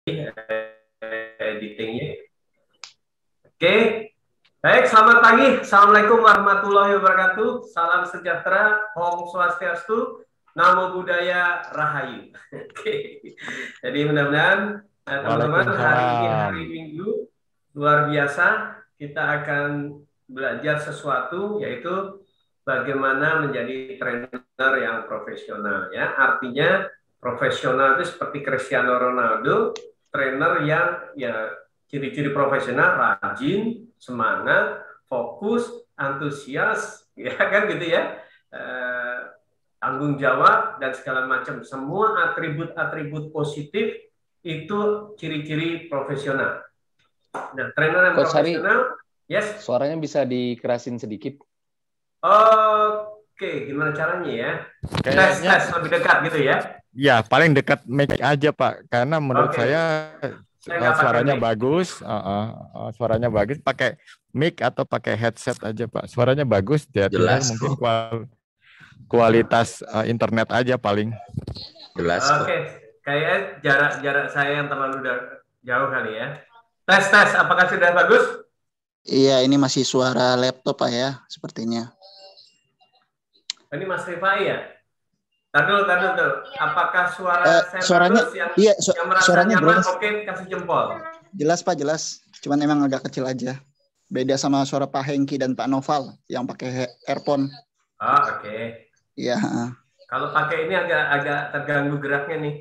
editingnya. Oke, baik, selamat pagi. Assalamualaikum warahmatullahi wabarakatuh. Salam sejahtera, Om Swastiastu, Namo Buddhaya, Rahayu. Oke, jadi mudah-mudahan teman-teman hari ini hari Minggu luar biasa. Kita akan belajar sesuatu, yaitu bagaimana menjadi trainer yang profesional. Ya, artinya profesional itu seperti Cristiano Ronaldo, trainer yang ciri-ciri profesional, rajin, semangat, fokus, antusias, ya kan gitu ya, tanggung jawab dan segala macam. Semua atribut-atribut positif itu ciri-ciri profesional. Nah, trainer yang Coach profesional, Hari, yes. Suaranya bisa dikerasin sedikit. Oke, gimana caranya ya? Tes lebih dekat gitu ya? Ya, paling dekat mic aja Pak, karena menurut saya suaranya bagus, suaranya bagus. Pakai mic atau pakai headset aja Pak, suaranya bagus. Jelas. Mungkin kualitas internet aja paling. Jelas. Oke, kayak jarak saya yang terlalu jauh kali ya. Tes, apakah sudah bagus? Iya, ini masih suara laptop Pak ya, sepertinya. Ini Mas Rifai ya? Tadul. Apakah saya suaranya bagus yang, iya, yang merasa suaranya nyaman? jelas. Oke, kasih jempol. Jelas Pak, jelas. Cuman emang agak kecil aja. Beda sama suara Pak Hengki dan Pak Noval yang pakai earphone. Oke. Iya. Kalau pakai ini agak terganggu geraknya nih.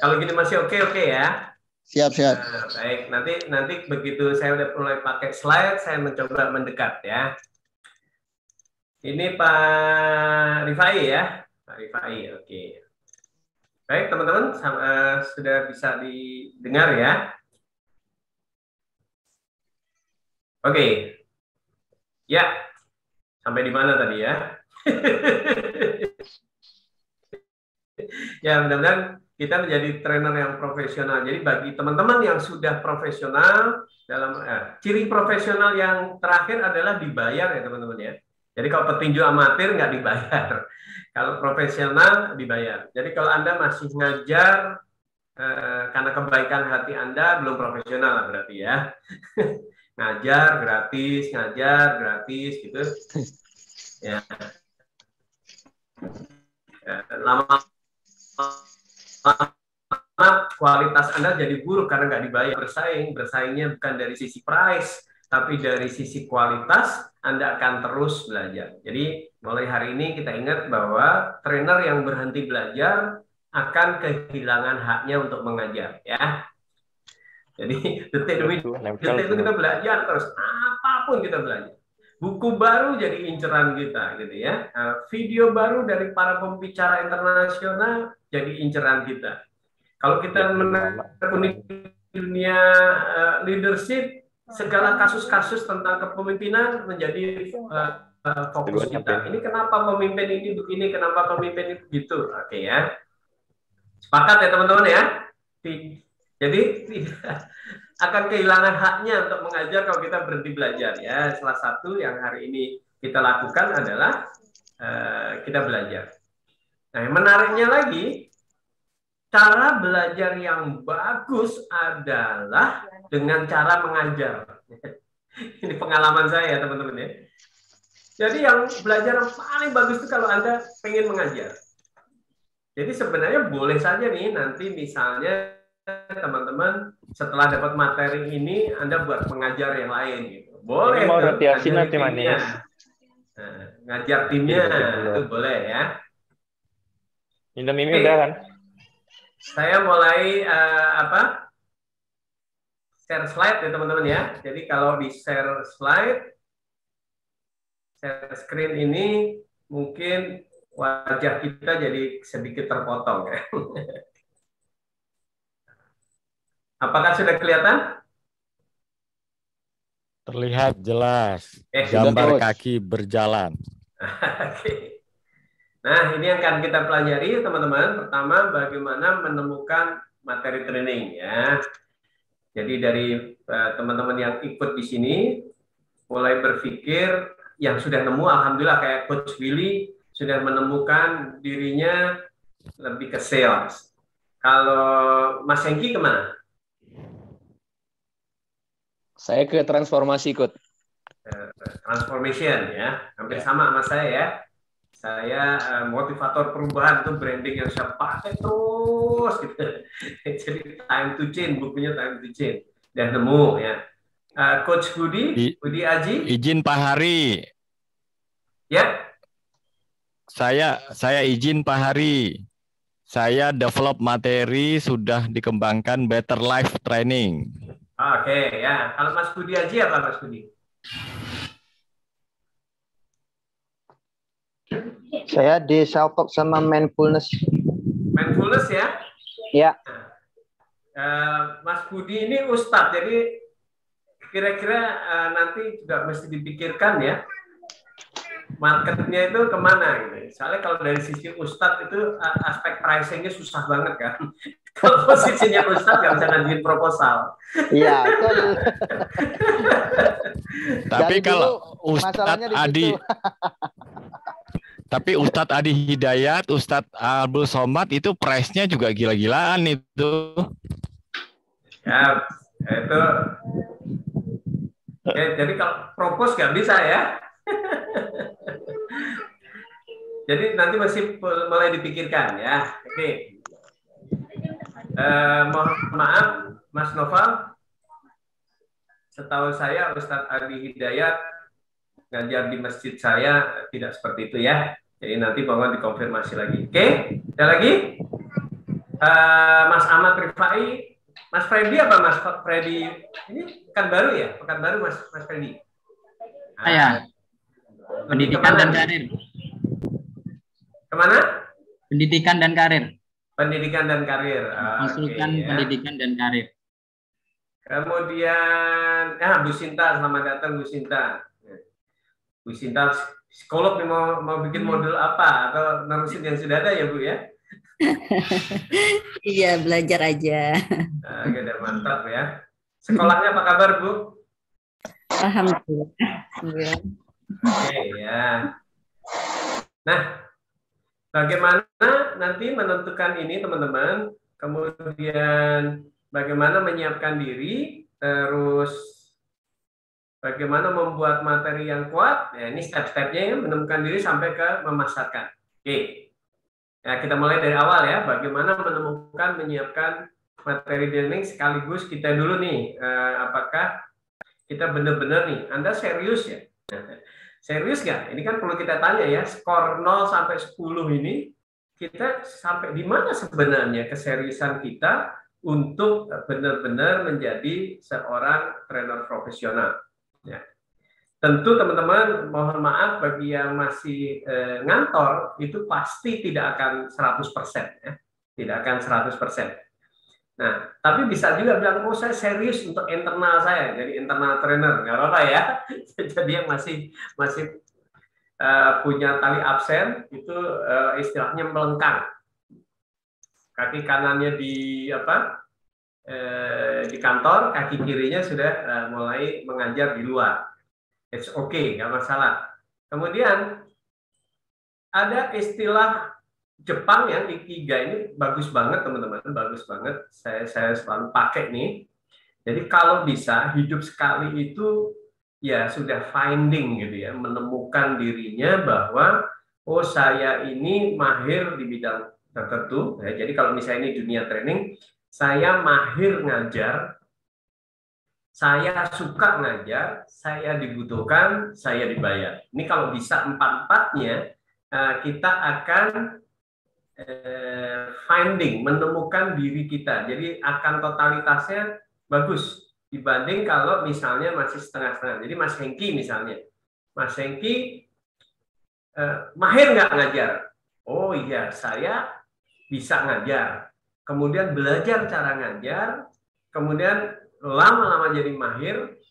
Kalau gini masih oke ya. Siap. Nah, baik, nanti begitu saya udah mulai pakai slide, saya mencoba mendekat ya. Ini Pak Rifai ya, Pak Rifai, oke. Baik teman-teman, sudah bisa didengar ya. Oke, ya, sampai di mana tadi ya? Ya, mudah-mudahan kita menjadi trainer yang profesional. Jadi bagi teman-teman yang sudah profesional, ciri profesional yang terakhir adalah dibayar ya teman-teman ya. Jadi kalau petinju amatir nggak dibayar, kalau profesional dibayar. Jadi kalau Anda masih ngajar karena kebaikan hati Anda, belum profesional lah berarti ya. ngajar gratis gitu. Ya. Lama kualitas Anda jadi buruk karena nggak dibayar. Bersaingnya bukan dari sisi price, tapi dari sisi kualitas, Anda akan terus belajar. Jadi mulai hari ini kita ingat bahwa trainer yang berhenti belajar akan kehilangan haknya untuk mengajar, ya. Jadi detik demi detik itu kita belajar terus, apapun kita belajar. Buku baru jadi inceran kita, gitu ya. Video baru dari para pembicara internasional jadi inceran kita. Kalau kita menekuni dunia leadership, segala kasus-kasus tentang kepemimpinan menjadi fokus kita. Ini kenapa pemimpin ini begini, kenapa pemimpin ini begitu. Oke ya. Sepakat ya teman-teman ya. Jadi akan kehilangan haknya untuk mengajar kalau kita berhenti belajar ya. Salah satu yang hari ini kita lakukan adalah kita belajar. Nah, yang menariknya lagi, cara belajar yang bagus adalah dengan cara mengajar. Ini pengalaman saya teman-teman ya. Jadi yang belajar yang paling bagus itu kalau Anda pengen mengajar. Jadi sebenarnya boleh saja nih nanti misalnya teman-teman setelah dapat materi ini Anda buat mengajar yang lain gitu. Boleh. Mau roti nanti manis. Ngajar timnya itu boleh ya. Indomie udah kan? Saya mulai share slide ya teman-teman ya. Jadi kalau di share screen ini mungkin wajah kita jadi sedikit terpotong ya. Apakah sudah kelihatan? Terlihat jelas. Gambar kaki berjalan. Oke. Nah, ini yang akan kita pelajari teman-teman. Pertama, bagaimana menemukan materi training ya. Jadi dari teman-teman yang ikut di sini mulai berpikir yang sudah nemu, alhamdulillah kayak Coach Willy sudah menemukan dirinya lebih ke sales. Kalau Mas Hengki kemana? Saya ke transformasi, Coach. Transformation ya, hampir sama sama saya ya. Saya motivator perubahan, itu branding yang saya pakai terus gitu. Jadi time to change, bukunya time to change. Dan nemu ya. Coach Budi Aji. Izin Pak Hari. Ya. Saya izin Pak Hari. Saya develop materi sudah dikembangkan Better Life Training. Oke ya. Kalau Mas Budi Aji apa Mas Budi? Saya di self talk sama mindfulness. Mindfulness ya? Ya. Mas Budi ini Ustadz, jadi kira-kira nanti juga mesti dipikirkan ya, marketnya itu kemana gitu. Soalnya kalau dari sisi Ustadz itu aspek pricingnya susah banget kan. Kalau posisinya Ustadz nggak bisa ngajuin proposal. Iya, betul. Tapi kalau Ustadz Adi Tapi Ustadz Adi Hidayat, Ustadz Abdul Somad itu price-nya juga gila-gilaan itu. Ya, itu. Ya, jadi kalau propose nggak bisa ya. Jadi nanti masih mulai dipikirkan ya. Oke. Mohon maaf, Mas Noval. Setahu saya Ustadz Adi Hidayat ngajar di masjid saya tidak seperti itu ya. Jadi nanti mohon dikonfirmasi lagi. Oke, ada lagi? Mas Ahmad Rifai, Mas Freddy apa Mas Freddy? Ini Pekanbaru ya? Pekanbaru Mas Freddy. Saya. Pendidikan dan karir. Kemana? Pendidikan dan karir. Pendidikan dan karir. Konsultan Okay, pendidikan dan karir. Kemudian, Bu Sinta, selamat datang Bu Sinta. Bu Sinta psikolog nih mau bikin modul apa atau nerusin yang sudah ada ya Bu ya? Iya, belajar aja. Oke, mantap ya. Sekolahnya apa kabar Bu? Alhamdulillah. Oke ya. Nah, bagaimana nanti menentukan ini teman-teman? Kemudian bagaimana menyiapkan diri? Terus bagaimana membuat materi yang kuat? Ya, ini step-stepnya ya, menemukan diri sampai ke memasarkan. Oke. Ya, kita mulai dari awal ya. Bagaimana menemukan, menyiapkan materi learning sekaligus kita dulu nih. Apakah kita benar-benar nih, Anda serius ya? Serius nggak? Ini kan perlu kita tanya ya. Skor 0 sampai 10 ini, kita sampai di mana sebenarnya keseriusan kita untuk benar-benar menjadi seorang trainer profesional. Ya. Tentu teman-teman mohon maaf bagi yang masih ngantor itu pasti tidak akan 100% ya. Tidak akan 100%. Nah, tapi bisa juga bilang, oh saya serius untuk internal saya, jadi internal trainer, nggak apa-apa ya. Jadi yang masih punya tali absen itu istilahnya melengkang. Kaki kanannya di kantor, kaki kirinya sudah mulai mengajar di luar. It's okay, nggak masalah. Kemudian ada istilah Jepang yang Ikigai, ini bagus banget teman-teman, bagus banget. Saya selalu pakai nih. Jadi kalau bisa hidup sekali itu ya sudah finding gitu ya, menemukan dirinya bahwa oh saya ini mahir di bidang tertentu. Ya, jadi kalau misalnya ini dunia training, saya mahir ngajar, saya suka ngajar, saya dibutuhkan, saya dibayar. Ini kalau bisa empat-empatnya, kita akan finding, menemukan diri kita. Jadi akan totalitasnya bagus dibanding kalau misalnya masih setengah-setengah. Jadi Mas Hengki misalnya, Mas Hengki mahir nggak ngajar? Oh iya, saya bisa ngajar. Kemudian belajar cara ngajar, kemudian lama-lama jadi mahir.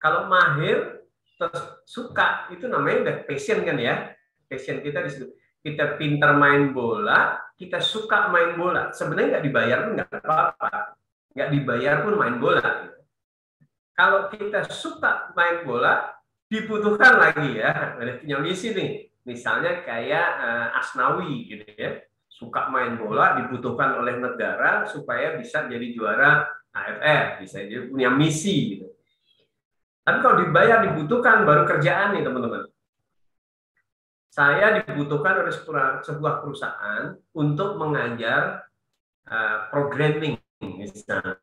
Kalau mahir terus suka, itu namanya udah passion kan ya. Passion kita di situ. Kita pintar main bola, kita suka main bola. Sebenarnya nggak dibayar pun nggak apa-apa. Nggak dibayar pun main bola. Kalau kita suka main bola, dibutuhkan lagi ya. Ada punya misi nih. Misalnya kayak Asnawi gitu ya. suka main bola, dibutuhkan oleh negara supaya bisa jadi juara AFF, bisa jadi punya misi gitu. Tapi kalau dibayar dibutuhkan baru kerjaan nih teman-teman. Saya dibutuhkan oleh sebuah perusahaan untuk mengajar programming misalnya.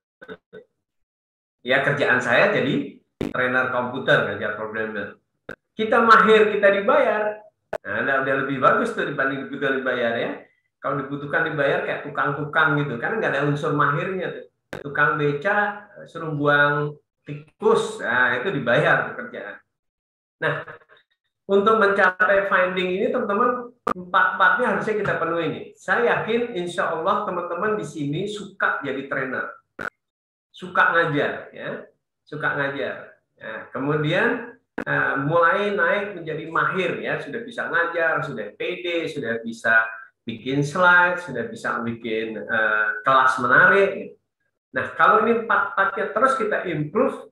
Ya kerjaan saya jadi trainer komputer, ngajar programmer. Kita mahir, kita dibayar. Nah, udah lebih bagus tuh dibanding dibutuhkan dibayar ya. Kalau dibutuhkan dibayar kayak tukang-tukang gitu, kan nggak ada unsur mahirnya tuh. Tukang beca suruh buang tikus, nah itu dibayar pekerjaan. Nah, untuk mencapai finding ini teman-teman empat-empatnya harusnya kita penuhi nih. Saya yakin insya Allah teman-teman di sini suka jadi trainer, suka ngajar ya, suka ngajar. Nah, kemudian mulai naik menjadi mahir ya, sudah bisa ngajar, sudah PD, sudah bisa bikin slide, sudah bisa bikin kelas menarik. Gitu. Nah, kalau ini empat-empatnya terus kita improve,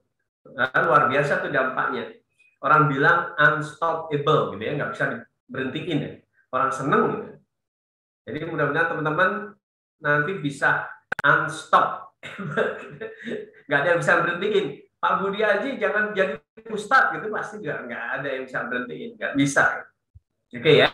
luar biasa tuh dampaknya. Orang bilang unstoppable, gitu ya, nggak bisa diberhentiin ya. Orang seneng gitu. Jadi mudah-mudahan teman-teman nanti bisa unstop, nggak ada yang bisa berhentiin. Pak Budi Aji jangan jadi ustadz gitu, pasti nggak ada yang bisa berhentiin, nggak bisa. Oke ya.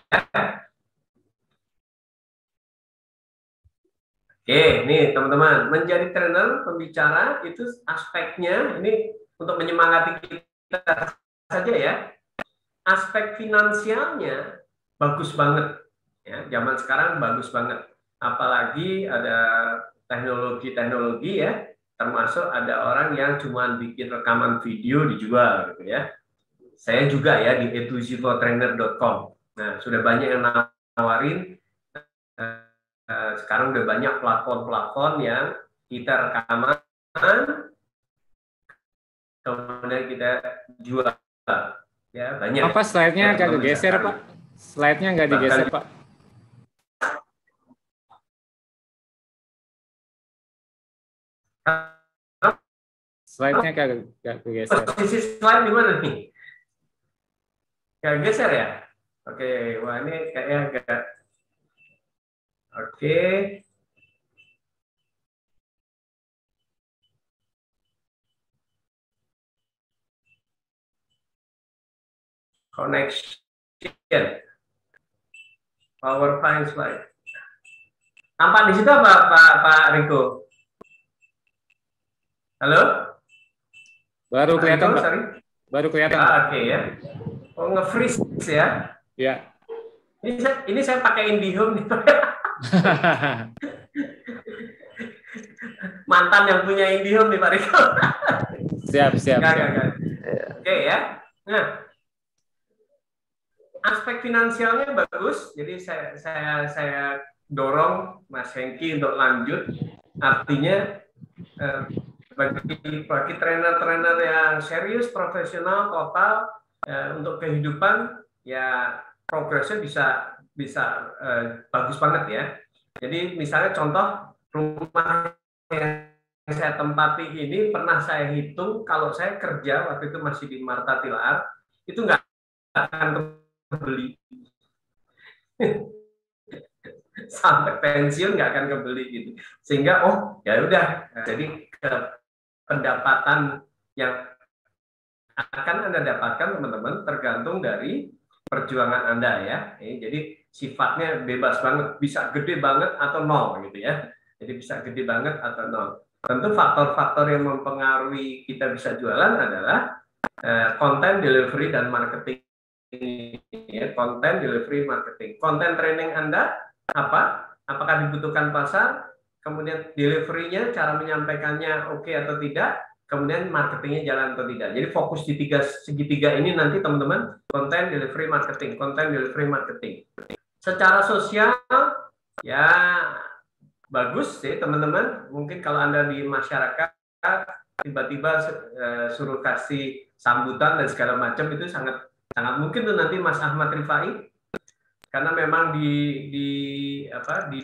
Oke, nih teman-teman, menjadi trainer pembicara itu aspeknya ini untuk menyemangati kita saja ya. Aspek finansialnya bagus banget ya, zaman sekarang bagus banget. Apalagi ada teknologi-teknologi ya, termasuk ada orang yang cuma bikin rekaman video dijual gitu ya. Saya juga ya di a2zivotrainer.com. Nah, sudah banyak yang nawarin. Sekarang udah banyak platform-platform yang kita rekaman, kemudian kita jual. Ya, banyak. Apa slide-nya agak digeser, Pak? Slide-nya nggak digeser, Pak. Slide-nya agak geser. Posisi slide di mana nih? Gak geser ya? Oke, wah ini kayaknya agak. Oke. Connection. PowerPoint slide. Tampak di situ apa Pak Riko? Halo? Baru kelihatan, Pak. Sorry. Baru kelihatan. Oke ya. Oh, nge-freeze ya? Ya. Ini saya pakai IndiHome nih. Mantan yang punya IndiHome nih Pak Riko. Siap. Oke ya. Nah, aspek finansialnya bagus. Jadi saya dorong Mas Hengki untuk lanjut. Artinya bagi trainer-trainer yang serius, profesional, total untuk kehidupan ya progresnya bisa bagus banget ya. Jadi misalnya contoh rumah yang saya tempati ini pernah saya hitung kalau saya kerja waktu itu masih di Marta Tilaar itu nggak akan kebeli sampai pensiun nggak akan kebeli gitu, sehingga ya udah jadi pendapatan yang akan Anda dapatkan teman-teman tergantung dari perjuangan Anda ya. Jadi sifatnya bebas banget, bisa gede banget atau nol gitu ya. Jadi bisa gede banget atau nol. Tentu faktor-faktor yang mempengaruhi kita bisa jualan adalah content delivery dan marketing. Ya, content delivery marketing. Content training Anda apa? Apakah dibutuhkan pasar? Kemudian delivery-nya, cara menyampaikannya oke atau tidak, kemudian marketingnya jalan atau tidak. Jadi fokus di segitiga ini nanti teman-teman, content delivery marketing, content delivery marketing. Secara sosial ya bagus sih teman-teman. Mungkin kalau Anda di masyarakat tiba-tiba suruh kasih sambutan dan segala macam itu sangat mungkin tuh nanti Mas Ahmad Rifai, karena memang di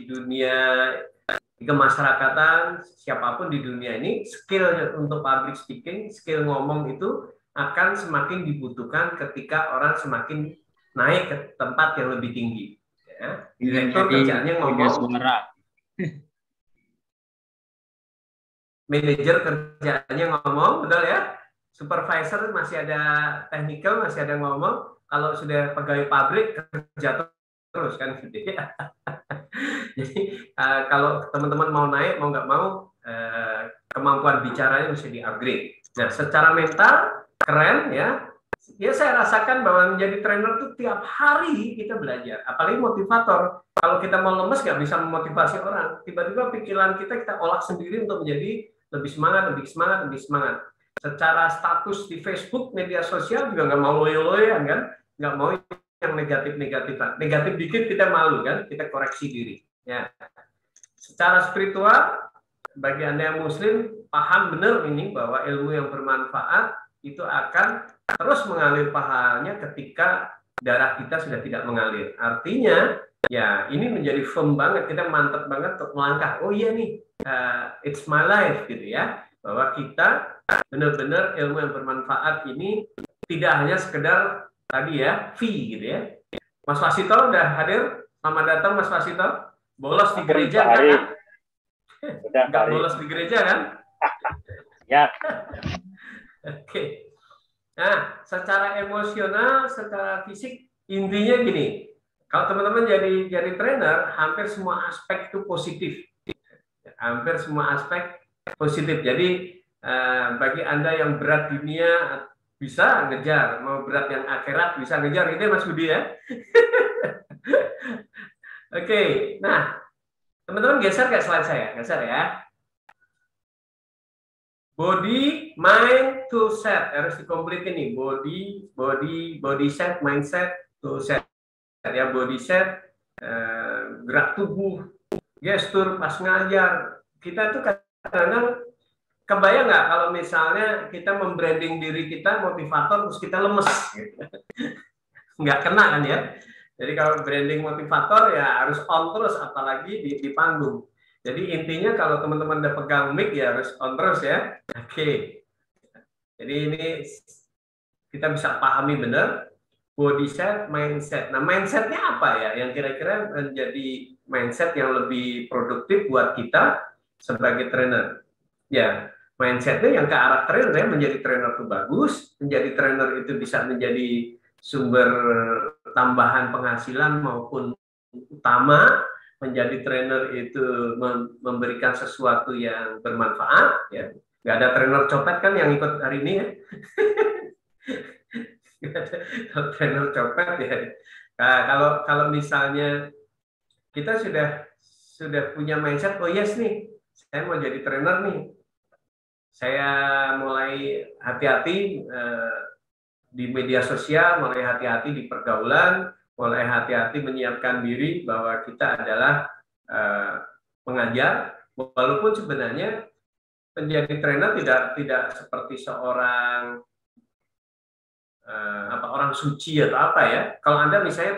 dunia kemasyarakatan, siapapun di dunia ini, skill untuk public speaking, skill ngomong itu akan semakin dibutuhkan ketika orang semakin naik ke tempat yang lebih tinggi. Ya. Direktur Jadi kerjaannya video ngomong, suara. manajer kerjaannya ngomong, betul ya? Supervisor masih ada technical, masih ada ngomong. Kalau sudah pegawai pabrik kerja terus kan gitu ya. Jadi kalau teman-teman mau naik, mau nggak mau, kemampuan bicaranya mesti di-upgrade. Nah, secara mental keren ya. Ya saya rasakan bahwa menjadi trainer itu tiap hari kita belajar. Apalagi motivator. Kalau kita mau lemes nggak bisa memotivasi orang. Tiba-tiba pikiran kita olah sendiri untuk menjadi lebih semangat, lebih semangat, lebih semangat. Secara status di Facebook, media sosial juga nggak mau loyo-loyan kan. Nggak mau yang negatif-negatifan. Negatif dikit kita malu kan, kita koreksi diri. Ya. Secara spiritual, bagi Anda yang Muslim, paham benar ini bahwa ilmu yang bermanfaat itu akan terus mengalir pahalanya ketika darah kita sudah tidak mengalir. Artinya, ya ini menjadi firm banget, kita mantap banget untuk melangkah. Oh iya nih, it's my life gitu ya. Bahwa kita benar-benar ilmu yang bermanfaat ini tidak hanya sekedar tadi ya, fee gitu ya. Mas Wasito udah hadir? Selamat datang Mas Wasito. Bolos di gereja kan? Nggak bolos di gereja kan? Ya. Oke. Nah, secara emosional, secara fisik, intinya gini. Kalau teman-teman jadi trainer, hampir semua aspek itu positif. Hampir semua aspek positif. Jadi bagi Anda yang berat dunia bisa ngejar, mau berat yang akhirat bisa ngejar, itu Mas Budi ya. Oke, nah teman-teman geser ke slide saya, geser ya. Body, mind, tool set harus dikomplit ini. Body set, mindset, tool set. Ya body set, gerak tubuh, gestur pas ngajar. Kita tuh kadang-kadang kebayang nggak kalau misalnya kita membranding diri kita motivator terus kita lemes, nggak kena kan ya. Jadi kalau branding motivator ya harus on terus, apalagi di panggung. Jadi intinya kalau teman-teman udah pegang mic ya harus on terus ya. Oke. Jadi ini kita bisa pahami benar body set, mindset. Nah mindsetnya apa ya yang kira-kira menjadi mindset yang lebih produktif buat kita sebagai trainer? Ya mindsetnya yang ke arah trainer ya, menjadi trainer itu bagus, menjadi trainer itu bisa menjadi sumber tambahan penghasilan maupun utama. Menjadi trainer itu memberikan sesuatu yang bermanfaat ya. Nggak ada trainer copet kan yang ikut hari ini ya. Kalau trainer copet ya. Nah, kalau misalnya kita sudah punya mindset, oh yes nih, saya mau jadi trainer nih. Saya mulai hati-hati di media sosial, mulai hati-hati di pergaulan, mulai hati-hati menyiapkan diri bahwa kita adalah pengajar, walaupun sebenarnya menjadi trainer tidak seperti seorang orang suci atau apa ya. Kalau Anda misalnya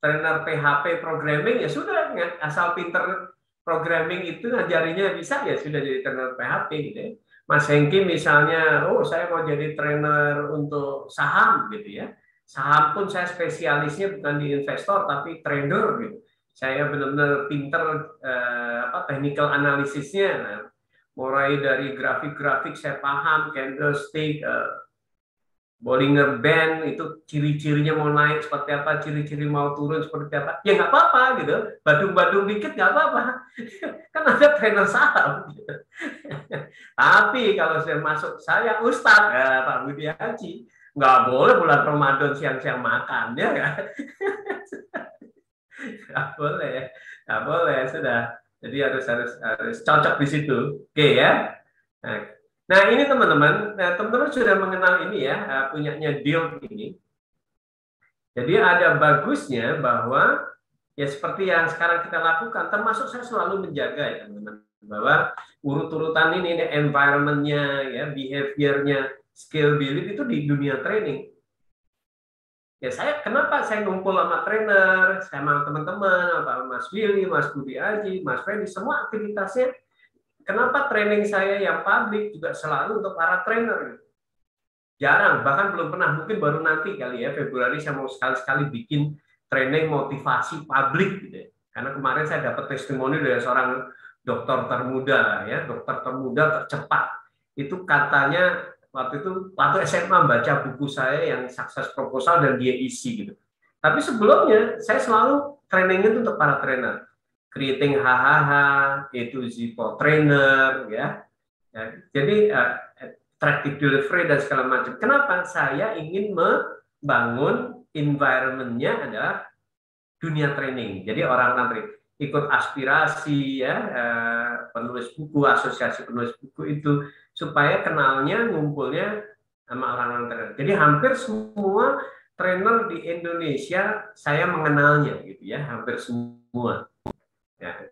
trainer PHP programming ya sudah, asal pinter programming itu ngajarinya bisa ya sudah jadi trainer PHP gitu ya. Mas Hengki misalnya, oh saya mau jadi trainer untuk saham gitu ya. Saham pun saya spesialisnya bukan di investor tapi trader gitu. Saya benar-benar pinter technical analisisnya. Nah, mulai dari grafik-grafik saya paham, candlestick, Bollinger Band itu ciri-cirinya mau naik seperti apa, ciri-ciri mau turun seperti apa. Ya nggak apa-apa gitu. Badung-badung dikit nggak apa-apa. Kan ada trainer saham. Gitu. Tapi kalau saya masuk saya Ustadz Pak Budi Haji, nggak boleh bulan Ramadan siang-siang makan ya kan? Nggak boleh sudah. Jadi harus cocok di situ, oke ya. Nah ini teman-teman sudah mengenal ini ya, punyanya Deal ini. Jadi ada bagusnya bahwa ya seperti yang sekarang kita lakukan, termasuk saya selalu menjaga ya teman-teman, bahwa urut-urutan ini environment-nya, ya behavior-nya, skill build itu di dunia training. Ya kenapa saya ngumpul sama trainer, sama teman-teman, apa Mas Willy, Mas Budi Haji, Mas Freddy, semua aktivitasnya. Kenapa training saya yang publik juga selalu untuk para trainer? Jarang, bahkan belum pernah, mungkin baru nanti kali ya Februari saya mau sekali-sekali bikin training motivasi publik gitu ya. Karena kemarin saya dapat testimoni dari seorang dokter termuda ya, dokter termuda tercepat. Itu katanya waktu SMA baca buku saya yang sukses proposal dan dia isi gitu. Tapi sebelumnya saya selalu training itu untuk para trainer. Creating HHH, itu Zipo trainer ya. Jadi attractive delivery dan segala macam. Kenapa? Saya ingin membangun environment-nya adalah dunia training. Jadi orang-orang ikut aspirasi ya, penulis buku, asosiasi penulis buku itu supaya kenalnya, ngumpulnya sama orang-orang trainer. Jadi hampir semua trainer di Indonesia saya mengenalnya gitu ya, hampir semua. Ya.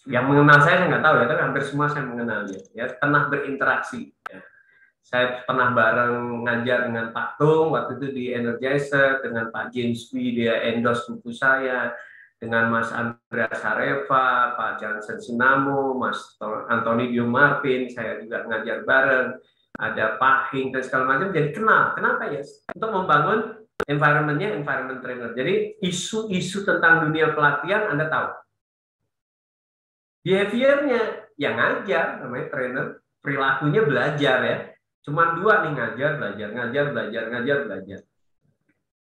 Yang mengenal saya nggak tahu ya, tapi hampir semua saya mengenalnya. Ya, pernah berinteraksi. Ya. Saya pernah bareng ngajar dengan Pak Tung waktu itu di Energizer, dengan Pak James W, dia endorse buku saya, dengan Mas Andreas Hareva, Pak Johnson Sinamo, Mas Anthony Dio Martin, saya juga ngajar bareng, ada Pak Hing dan segala macam. Jadi kenal. Kenapa ya? Untuk membangun environment-nya environment trainer. Jadi isu-isu tentang dunia pelatihan Anda tahu. Behavior-nya yang ngajar, namanya trainer, perilakunya belajar ya. Cuma dua nih, ngajar, belajar, ngajar, belajar, ngajar, belajar.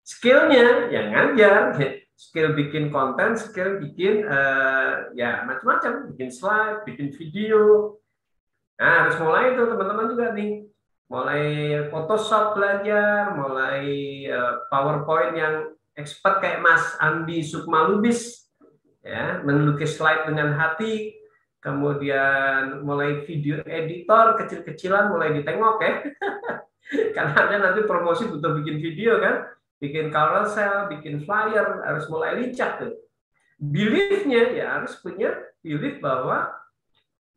Skill-nya yang ngajar, skill bikin konten, skill bikin ya macam-macam, bikin slide, bikin video. Nah, harus mulai itu teman-teman juga nih. Mulai Photoshop belajar, mulai PowerPoint yang expert kayak Mas Andi Sukmalubis. Ya, melukis slide dengan hati, kemudian mulai video editor kecil-kecilan mulai ditengok ya. Karena nanti promosi butuh bikin video kan, bikin carousel, bikin flyer, harus mulai lincah tuh. Belief-nya ya harus punya belief bahwa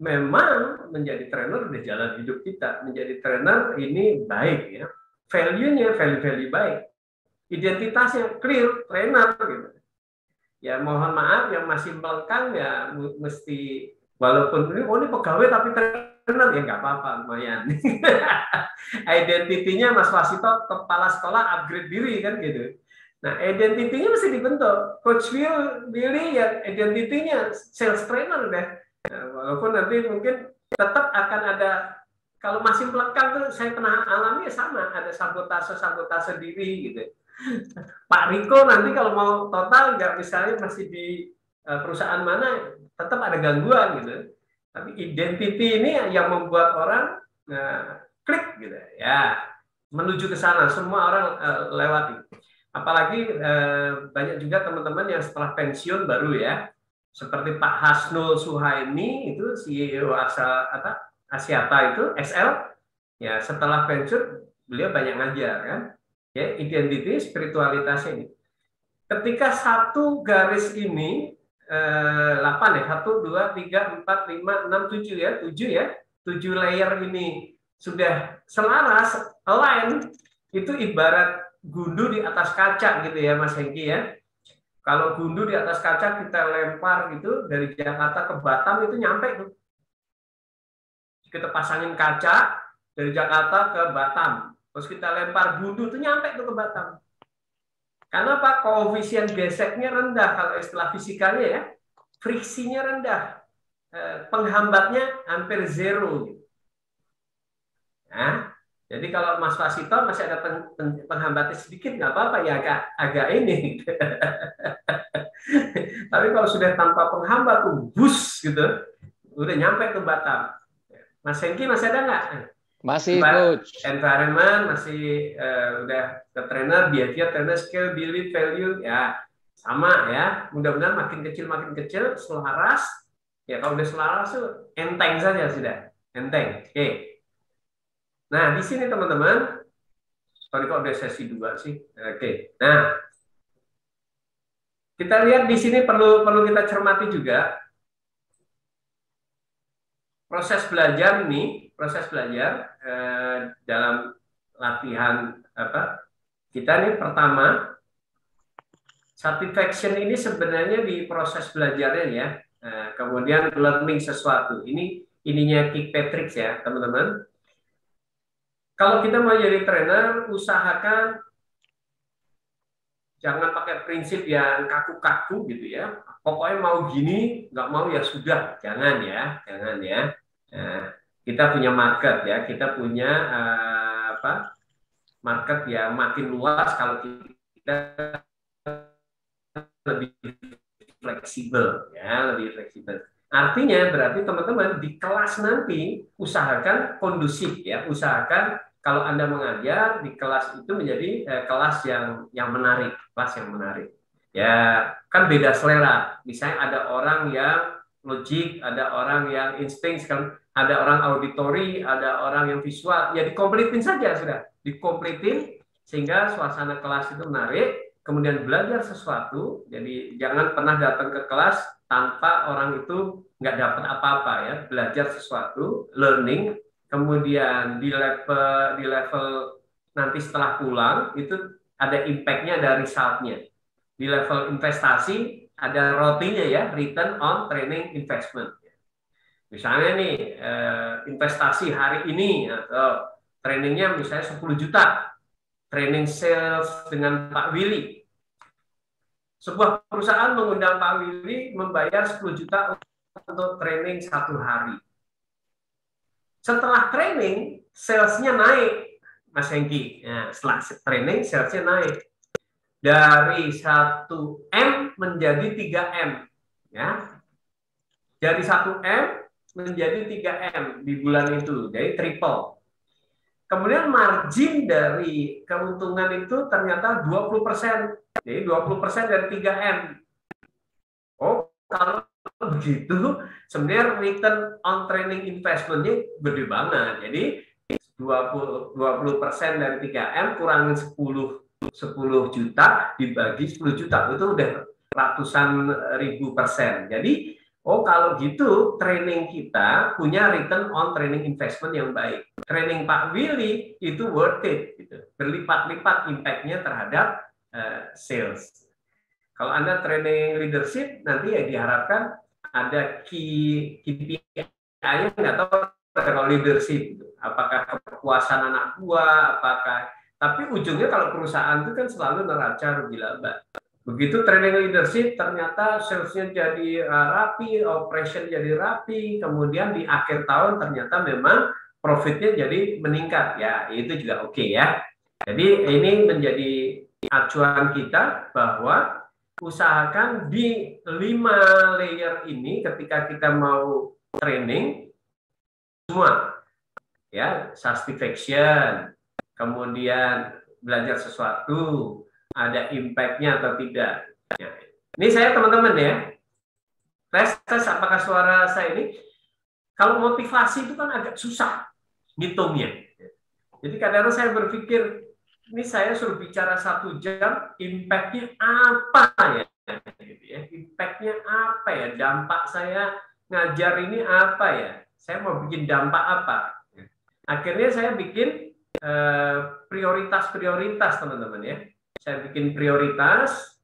memang menjadi trainer udah jalan hidup kita, menjadi trainer ini baik ya. Value-nya value baik. Identitasnya clear, trainer gitu. Ya mohon maaf yang masih melengkang ya mesti walaupun ini pegawai tapi trainer ya nggak apa-apa, lumayan. Identitinya Mas Wasito kepala sekolah upgrade diri kan gitu. Nah identitinya mesti dibentuk. Coach Billy ya identitinya sales trainer deh. Nah, walaupun nanti mungkin tetap akan ada, kalau masih melengkang tuh saya pernah alami ya sama, ada sabotase diri gitu. Pak Riko nanti kalau mau total nggak, misalnya masih di perusahaan mana, tetap ada gangguan gitu. Tapi identity ini yang membuat orang klik gitu ya, menuju ke sana. Semua orang lewati. Apalagi banyak juga teman-teman yang setelah pensiun baru ya, seperti Pak Hasnul Suhaimi itu CEO Axiata itu XL ya, setelah pensiun beliau banyak ngajar kan. Ya, identity, spiritualitasnya ini. Ketika satu garis ini 8 ya, 1, 2, 3, 4, 5, 6, 7 ya, 7 layer ini sudah selaras, align, itu ibarat gundu di atas kaca gitu ya Mas Hengki ya. Kalau gundu di atas kaca kita lempar gitu dari Jakarta ke Batam itu nyampe tuh. Kita pasangin kaca dari Jakarta ke Batam. Terus kita lempar gundu itu nyampe tuh ke Batam. Karena apa? Koefisien geseknya rendah kalau istilah fisikalnya ya. Friksinya rendah. Penghambatnya hampir zero. Nah, jadi kalau Mas Wasito masih ada penghambatnya sedikit nggak apa-apa ya, agak ini. Tapi kalau sudah tanpa penghambat tuh bus gitu, udah nyampe ke Batam. Mas Hengki masih ada nggak? Masih, Coach. Environment masih udah ke trainer, behavior, trainer, skill, belief, value, ya sama ya. Mudah-mudahan makin kecil, selaras. Ya kalau udah selaras tuh enteng saja sudah, enteng. Oke. Nah di sini teman-teman, sorry kok udah sesi 2 sih. Oke. Nah kita lihat di sini perlu kita cermati juga proses belajar nih. Proses belajar dalam latihan kita nih, pertama satisfaction ini sebenarnya di proses belajarnya ya, kemudian learning sesuatu ini ininya Kirkpatrick ya teman-teman. Kalau kita mau jadi trainer, usahakan Jangan pakai prinsip yang kaku-kaku gitu ya. Pokoknya mau gini, nggak mau ya sudah. Jangan ya, jangan ya. Nah, kita punya market ya, kita punya market yang makin luas kalau kita lebih fleksibel ya, lebih fleksibel. Artinya berarti teman-teman di kelas nanti usahakan kondusif ya, usahakan kalau Anda mengajar di kelas itu menjadi kelas yang menarik, kelas yang menarik. Ya, kan beda selera. Misalnya ada orang yang logik, ada orang yang insting, ada orang auditori, ada orang yang visual. Ya dikompletin saja sudah, dikompletin sehingga suasana kelas itu menarik. Kemudian belajar sesuatu. Jadi jangan pernah datang ke kelas tanpa orang itu nggak dapat apa-apa ya. Belajar sesuatu, learning. Kemudian di level nanti setelah pulang itu ada impact-nya, ada result-nya. Di level investasi ada ROTI-nya ya, return on training investment. Misalnya nih investasi hari ini atau trainingnya misalnya 10 juta, training sales dengan Pak Willy. Sebuah perusahaan mengundang Pak Willy membayar 10 juta untuk training 1 hari. Setelah training, salesnya naik, Mas Hengki. Nah, setelah training, salesnya naik. Dari 1M menjadi 3M. Ya. Dari 1M menjadi 3M di bulan itu. Jadi triple. Kemudian margin dari keuntungan itu ternyata 20%. Jadi 20% dari 3M. Oh, kalau begitu sebenarnya return on training investment-nya gede banget. Jadi 20% dari 3M kurangin 10 juta dibagi 10 juta itu udah ratusan ribu persen. Jadi kalau gitu training kita punya return on training investment yang baik. Training Pak Willy itu worth it gitu. Berlipat-lipat impact-nya terhadap sales. Kalau Anda training leadership nanti ya diharapkan ada KPI-nya nggak tahu kalau leadership gitu. Apakah kepuasan anak buah, tapi ujungnya kalau perusahaan itu kan selalu neraca rugi laba. Begitu training leadership ternyata salesnya jadi rapi, operation jadi rapi, kemudian di akhir tahun ternyata memang profitnya jadi meningkat, ya itu juga oke ya. Jadi ini menjadi acuan kita bahwa usahakan di 5 layer ini ketika kita mau training semua ya, satisfaction, kemudian belajar sesuatu, ada impact-nya atau tidak. Ya. Ini saya teman-teman ya, tes apakah suara saya ini, kalau motivasi itu kan agak susah ngitungnya. Jadi kadang-kadang saya berpikir, ini saya suruh bicara 1 jam, impact-nya apa ya? Gitu ya. Impact-nya apa ya? Dampak saya ngajar ini apa ya? Saya mau bikin dampak apa? Akhirnya saya bikin prioritas-prioritas teman-teman ya. Saya bikin prioritas.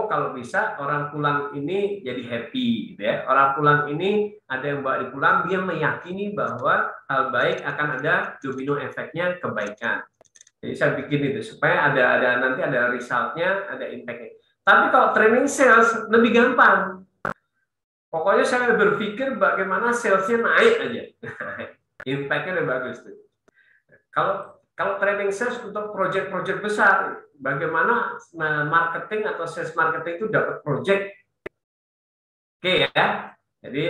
Kalau bisa orang pulang ini jadi happy, gitu ya. Orang pulang ini ada yang bawa dipulang, dia meyakini bahwa hal baik akan ada domino efeknya kebaikan. Jadi saya bikin itu supaya nanti ada resultnya, ada impactnya. Tapi kalau training sales lebih gampang. Pokoknya saya berpikir bagaimana salesnya naik aja. Impact-nya lebih bagus tuh. Kalau training sales untuk project-project besar, bagaimana marketing atau sales marketing itu dapat project. Oke ya. Jadi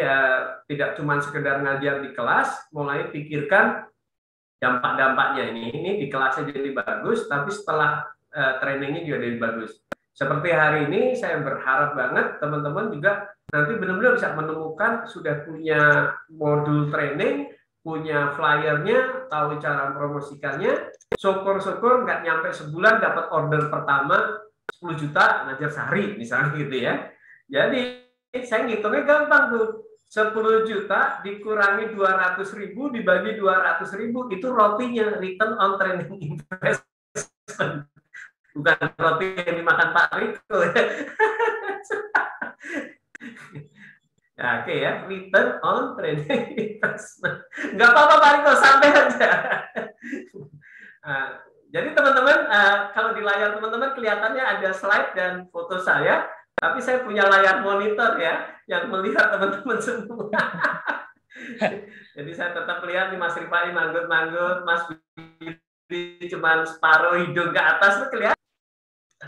tidak cuma sekedar ngajar di kelas, mulai pikirkan dampak-dampaknya ini di kelasnya jadi bagus, tapi setelah trainingnya juga jadi bagus. Seperti hari ini saya berharap banget teman-teman juga nanti benar-benar bisa menemukan sudah punya modul training, punya flyernya, tahu cara promosikannya, syukur-syukur nggak nyampe sebulan dapat order pertama 10 juta ngajar sehari misalnya gitu ya. Jadi saya ngitungnya gampang tuh, 10 juta dikurangi 200.000 dibagi 200.000 itu rotinya, return on training investment. Bukan roti yang dimakan Pak Riko ya. Ya, oke ya, return on training investment. Nggak apa-apa Pak Riko, santai aja. Jadi teman-teman, kalau di layar teman-teman kelihatannya ada slide dan foto saya, tapi saya punya layar monitor ya, yang melihat teman-teman semua. Jadi saya tetap lihat nih Mas Rifai manggut-manggut, Mas Budi cuman separuh hidung ke atas tuh kelihatan.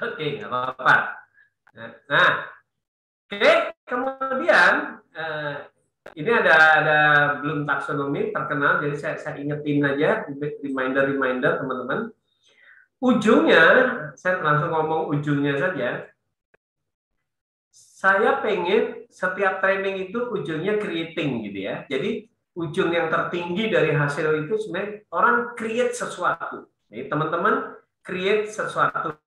Oke, nggak apa-apa. Nah, oke, kemudian ini ada belum taksonomi terkenal, jadi saya ingetin aja, reminder teman-teman. Ujungnya, saya langsung ngomong ujungnya saja. Saya pengen setiap training itu ujungnya creating gitu ya. Jadi ujung yang tertinggi dari hasil itu sebenarnya orang create sesuatu. Jadi teman-teman create sesuatu.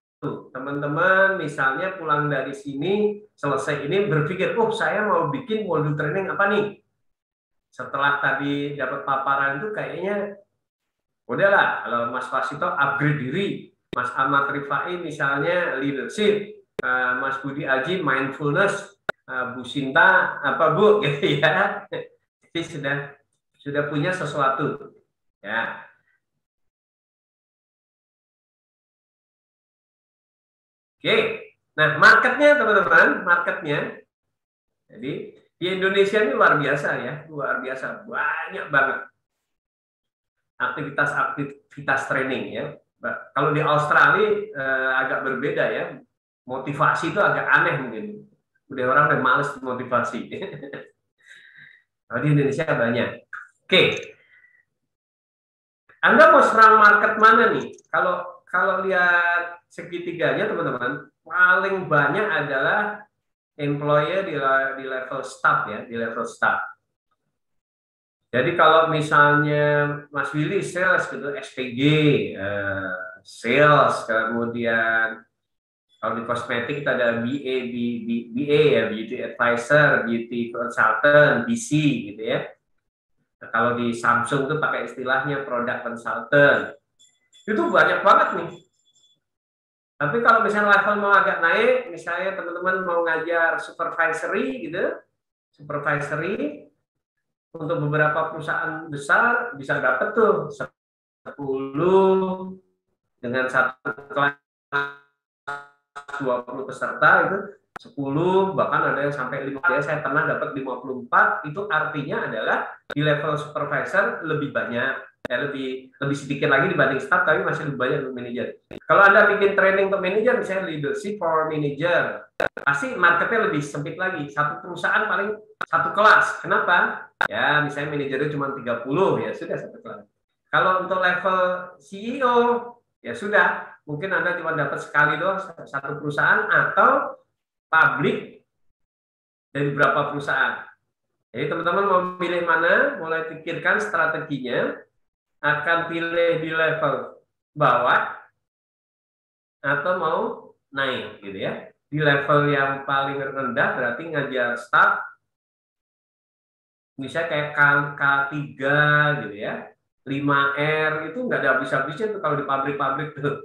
Teman-teman misalnya pulang dari sini, selesai ini berpikir, oh saya mau bikin modul training apa nih? Setelah tadi dapat paparan itu kayaknya udahlah, kalau Mas Fasito upgrade diri, Mas Ahmad Rifai misalnya leadership, Mas Budi Aji mindfulness, Bu Sinta apa Bu gitu ya. Jadi sudah punya sesuatu ya. Oke, nah marketnya teman-teman, marketnya. Jadi di Indonesia ini luar biasa ya, luar biasa, banyak banget aktivitas training ya. Kalau di Australia agak berbeda ya, motivasi itu agak aneh mungkin. Udah orang udah males motivasi. Kalau di Indonesia banyak. Oke, Anda mau serang market mana nih? Kalau lihat segitiganya teman-teman, paling banyak adalah employer di level staff ya, di level staff. Jadi kalau misalnya Mas Willy sales gitu, SPG, sales, kemudian kalau di kosmetik kita ada BA ya, beauty advisor, beauty consultant, BC gitu ya. Nah, kalau di Samsung tuh pakai istilahnya product consultant. Itu banyak banget nih. Tapi kalau misalnya level mau agak naik, misalnya teman-teman mau ngajar supervisory gitu, supervisory untuk beberapa perusahaan besar bisa dapat tuh 10 dengan satu kelas 20 peserta itu 10, bahkan ada yang sampai 5 ya, saya pernah dapat 54. Itu artinya adalah di level supervisor lebih banyak ya, lebih sedikit lagi dibanding staff, tapi masih lebih banyak untuk manajer. Kalau Anda bikin training untuk manajer, misalnya leadership for manager, pasti marketnya lebih sempit lagi. Satu perusahaan paling satu kelas. Kenapa? Ya, misalnya manajernya cuma 30, ya sudah satu kelas. Kalau untuk level CEO, ya sudah, mungkin Anda cuma dapat sekali doang satu perusahaan atau publik dari beberapa perusahaan. Jadi teman-teman mau pilih mana, mulai pikirkan strateginya, akan pilih di level bawah atau mau naik gitu ya. Di level yang paling rendah berarti ngajar staff, misalnya kayak K3 gitu ya, 5R itu nggak ada habis-habisnya tuh kalau di pabrik-pabrik tuh.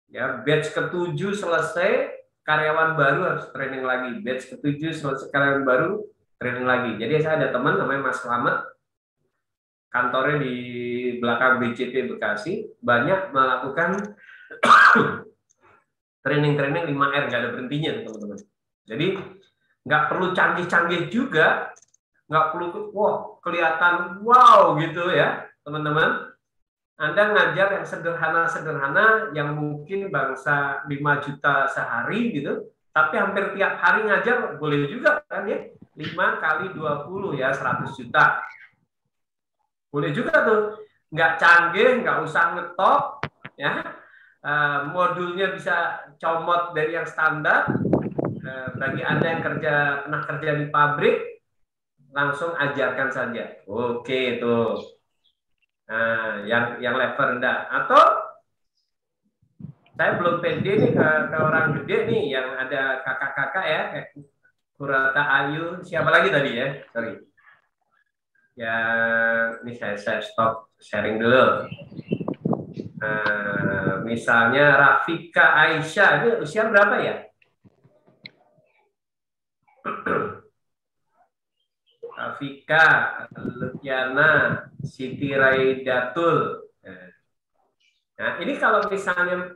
Ya, batch ke-7 selesai, karyawan baru harus training lagi. Batch ke-7 selesai, karyawan baru training lagi. Jadi saya ada teman namanya Mas Slamet, kantornya di belakang BCP Bekasi, banyak melakukan training-training 5R, nggak ada berhentinya teman-teman. Jadi nggak perlu canggih-canggih juga, nggak perlu wah kelihatan wow gitu ya teman-teman. Anda ngajar yang sederhana-sederhana yang mungkin bangsa 5 juta sehari gitu, tapi hampir tiap hari ngajar boleh juga kan ya, 5 kali 20 ya 100 juta. Boleh juga tuh, nggak canggih, nggak usah ngetop ya. Modulnya bisa comot dari yang standar. Bagi Anda yang pernah kerja di pabrik, langsung ajarkan saja. Oke tuh. Nah, yang level rendah. Atau saya belum pede nih ke orang gede nih, yang ada kakak-kakak ya, kayak Kurata Ayu, siapa lagi tadi ya? Sorry. Ya, ini saya stop sharing dulu. Misalnya Rafika Aisyah, ini usia berapa ya? Rafika, Lukiana, Siti Raidatul. Nah, ini kalau misalnya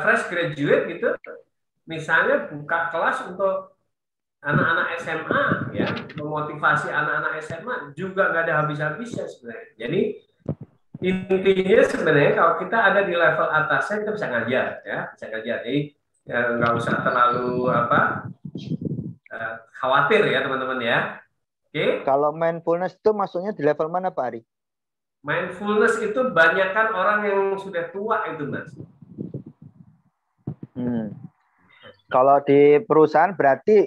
fresh graduate gitu, misalnya buka kelas untuk anak-anak SMA, ya, memotivasi anak-anak SMA juga nggak ada habis-habisnya sebenarnya. Jadi intinya sebenarnya kalau kita ada di level atasnya kita bisa ngajar, ya, bisa ngajar. Jadi ya, nggak usah terlalu khawatir ya teman-teman ya. Oke. Kalau mindfulness itu maksudnya di level mana Pak Ari? Mindfulness itu banyakkan orang yang sudah tua itu, Mas. Kalau di perusahaan berarti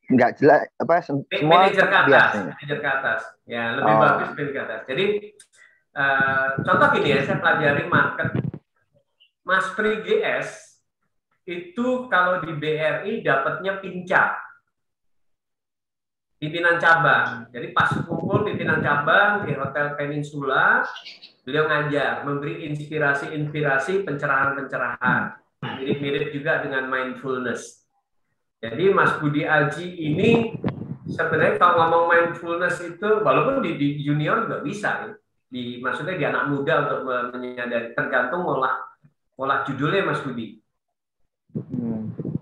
nggak jelas apa semua manajer ke atas, biasa. manajer ke atas. Ya, lebih bagus manajer ke atas. Jadi contoh gini ya, saya pelajari market. Mas Pri GS itu kalau di BRI dapatnya pincap. Pimpinan cabang. Jadi pas kumpul pimpinan cabang di Hotel Peninsula, beliau ngajar, memberi inspirasi-inspirasi, pencerahan-pencerahan. Mirip-mirip juga dengan mindfulness. Jadi Mas Budi Aji ini sebenarnya kalau ngomong mindfulness itu, walaupun di junior juga bisa, maksudnya di anak muda untuk menyadari, tergantung olah judulnya Mas Budi.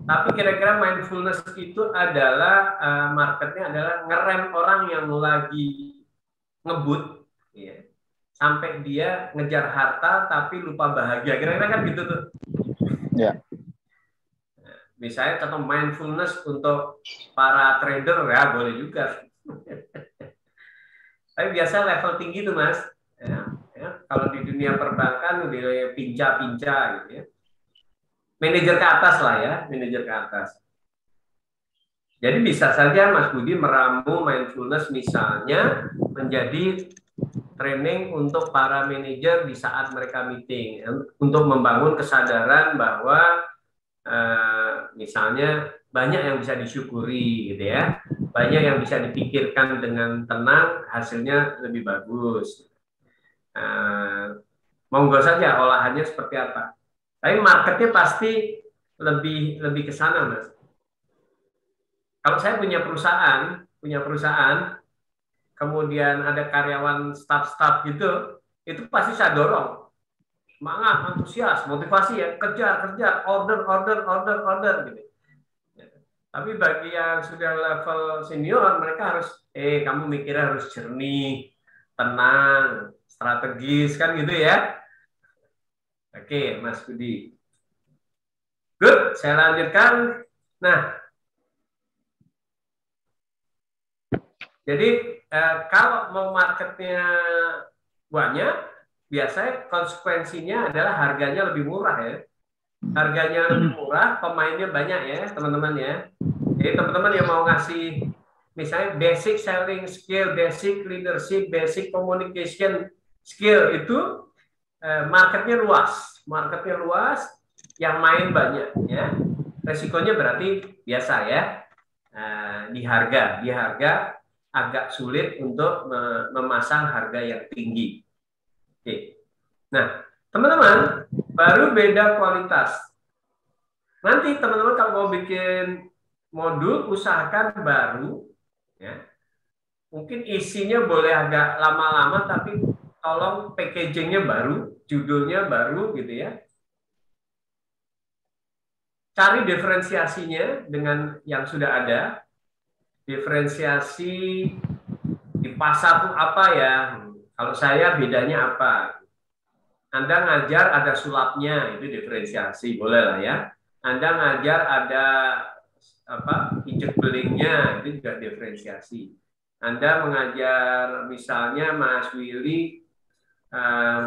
Tapi kira-kira mindfulness itu adalah marketnya adalah ngerem orang yang lagi ngebut, ya, sampai dia ngejar harta tapi lupa bahagia. Kira-kira kan gitu tuh. Ya. Nah, misalnya contoh mindfulness untuk para trader ya boleh juga. Tapi biasa level tinggi tuh Mas. Ya, kalau di dunia perbankan udah pinca-pinca gitu ya. Manajer ke atas lah ya, manajer ke atas. Jadi bisa saja Mas Budi meramu mindfulness misalnya menjadi training untuk para manajer di saat mereka meeting, untuk membangun kesadaran bahwa misalnya banyak yang bisa disyukuri gitu ya, banyak yang bisa dipikirkan dengan tenang, hasilnya lebih bagus. Monggo saja olahannya seperti apa. Tapi marketnya pasti lebih ke sana, Mas. Kalau saya punya perusahaan, kemudian ada karyawan staff gitu, itu pasti saya dorong. Semangat, antusias, motivasi ya, kejar, order gitu. Tapi bagi yang sudah level senior, mereka harus, kamu mikirnya harus jernih, tenang, strategis, kan gitu ya. Oke, Mas Budi. Good, saya lanjutkan. Nah, jadi kalau mau marketnya banyak, biasanya konsekuensinya adalah harganya lebih murah ya. Harganya lebih murah, pemainnya banyak ya, teman-teman ya. Jadi teman-teman yang mau ngasih misalnya basic selling skill, basic leadership, basic communication skill itu marketnya luas, yang main banyak ya. Resikonya berarti biasa ya, di harga agak sulit untuk memasang harga yang tinggi. Oke. Nah, teman-teman, baru beda kualitas. Nanti teman-teman kalau mau bikin modul, usahakan baru ya. Mungkin isinya boleh agak lama-lama, tapi tolong packagingnya baru, judulnya baru gitu ya. Cari diferensiasinya dengan yang sudah ada. Diferensiasi di pasar itu apa ya? Kalau saya bedanya apa? Anda ngajar ada sulapnya, itu diferensiasi, boleh lah ya. Anda ngajar ada injek belingnya, itu juga diferensiasi. Anda mengajar misalnya Mas Willy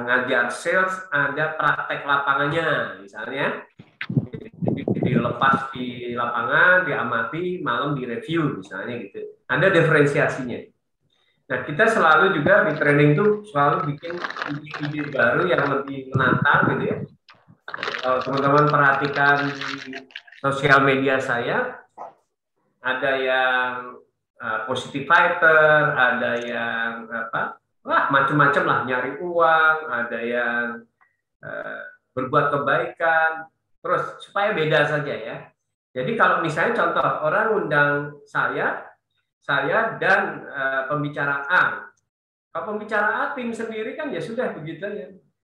ngajar sales, ada praktek lapangannya misalnya, dilepas di lapangan, diamati, malam direview misalnya gitu. Ada diferensiasinya. Nah, kita selalu juga di training itu selalu bikin ide-ide baru yang lebih menantang gitu ya. Kalau teman-teman perhatikan sosial media saya, ada yang positive fighter, ada yang macam-macam lah, nyari uang, ada yang berbuat kebaikan, terus supaya beda saja ya. Jadi kalau misalnya contoh orang undang saya dan pembicara A. Kalau pembicara A tim sendiri kan ya sudah begitu ya.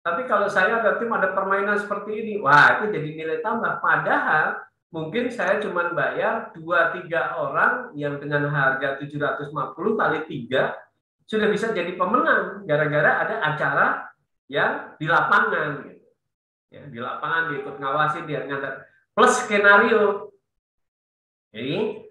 Tapi kalau saya ada tim, ada permainan seperti ini, wah itu jadi nilai tambah. Padahal mungkin saya cuma bayar 2-3 orang yang dengan harga 750 kali 3 sudah bisa jadi pemenang gara-gara ada acara yang di lapangan. Gitu. Ya, di lapangan dia ikut ngawasi, dia ngantar. Plus skenario. Jadi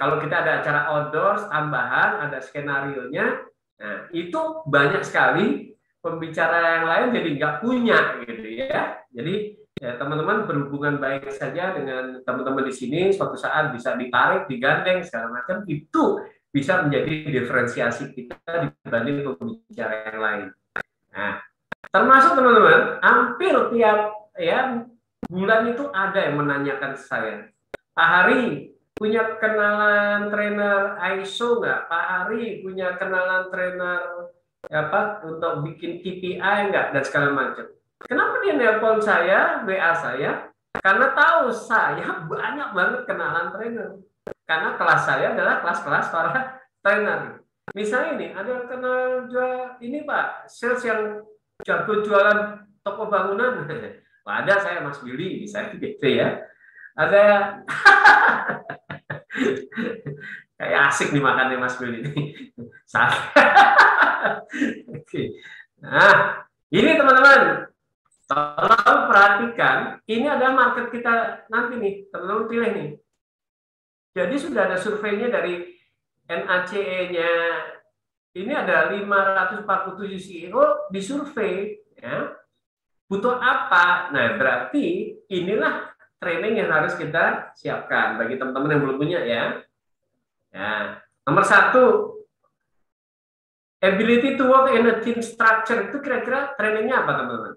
kalau kita ada acara outdoors tambahan, ada skenario-nya, nah, itu banyak sekali pembicara yang lain jadi nggak punya gitu ya. Jadi ya, teman-teman berhubungan baik saja dengan teman-teman di sini, suatu saat bisa ditarik, digandeng segala macam, itu bisa menjadi diferensiasi kita dibanding pembicara yang lain. Nah, termasuk teman-teman, hampir tiap ya bulan itu ada yang menanyakan saya, Pak Hari punya kenalan trainer ISO nggak? Pak Hari punya kenalan trainer apa untuk bikin KPI nggak dan segala macam. Kenapa dia nelpon saya, WA saya? Karena tahu saya banyak banget kenalan trainer. Karena kelas saya adalah kelas-kelas para trainer. Misalnya ini ada kenal jual ini Pak, sales yang jago jualan toko bangunan. Wah, ada saya Mas Billy, saya gitu ya. Ada kayak asik nih makannya Mas Billy ini. Oke. Nah, ini teman-teman, tolong perhatikan, ini adalah market kita nanti nih, teman-teman pilih nih. Jadi sudah ada surveinya dari NACE-nya, ini ada 547 CEO disurvei, ya. Butuh apa? Nah, berarti inilah training yang harus kita siapkan bagi teman-teman yang belum punya ya. Ya, nomor 1, ability to work in a team structure, itu kira-kira trainingnya apa teman-teman?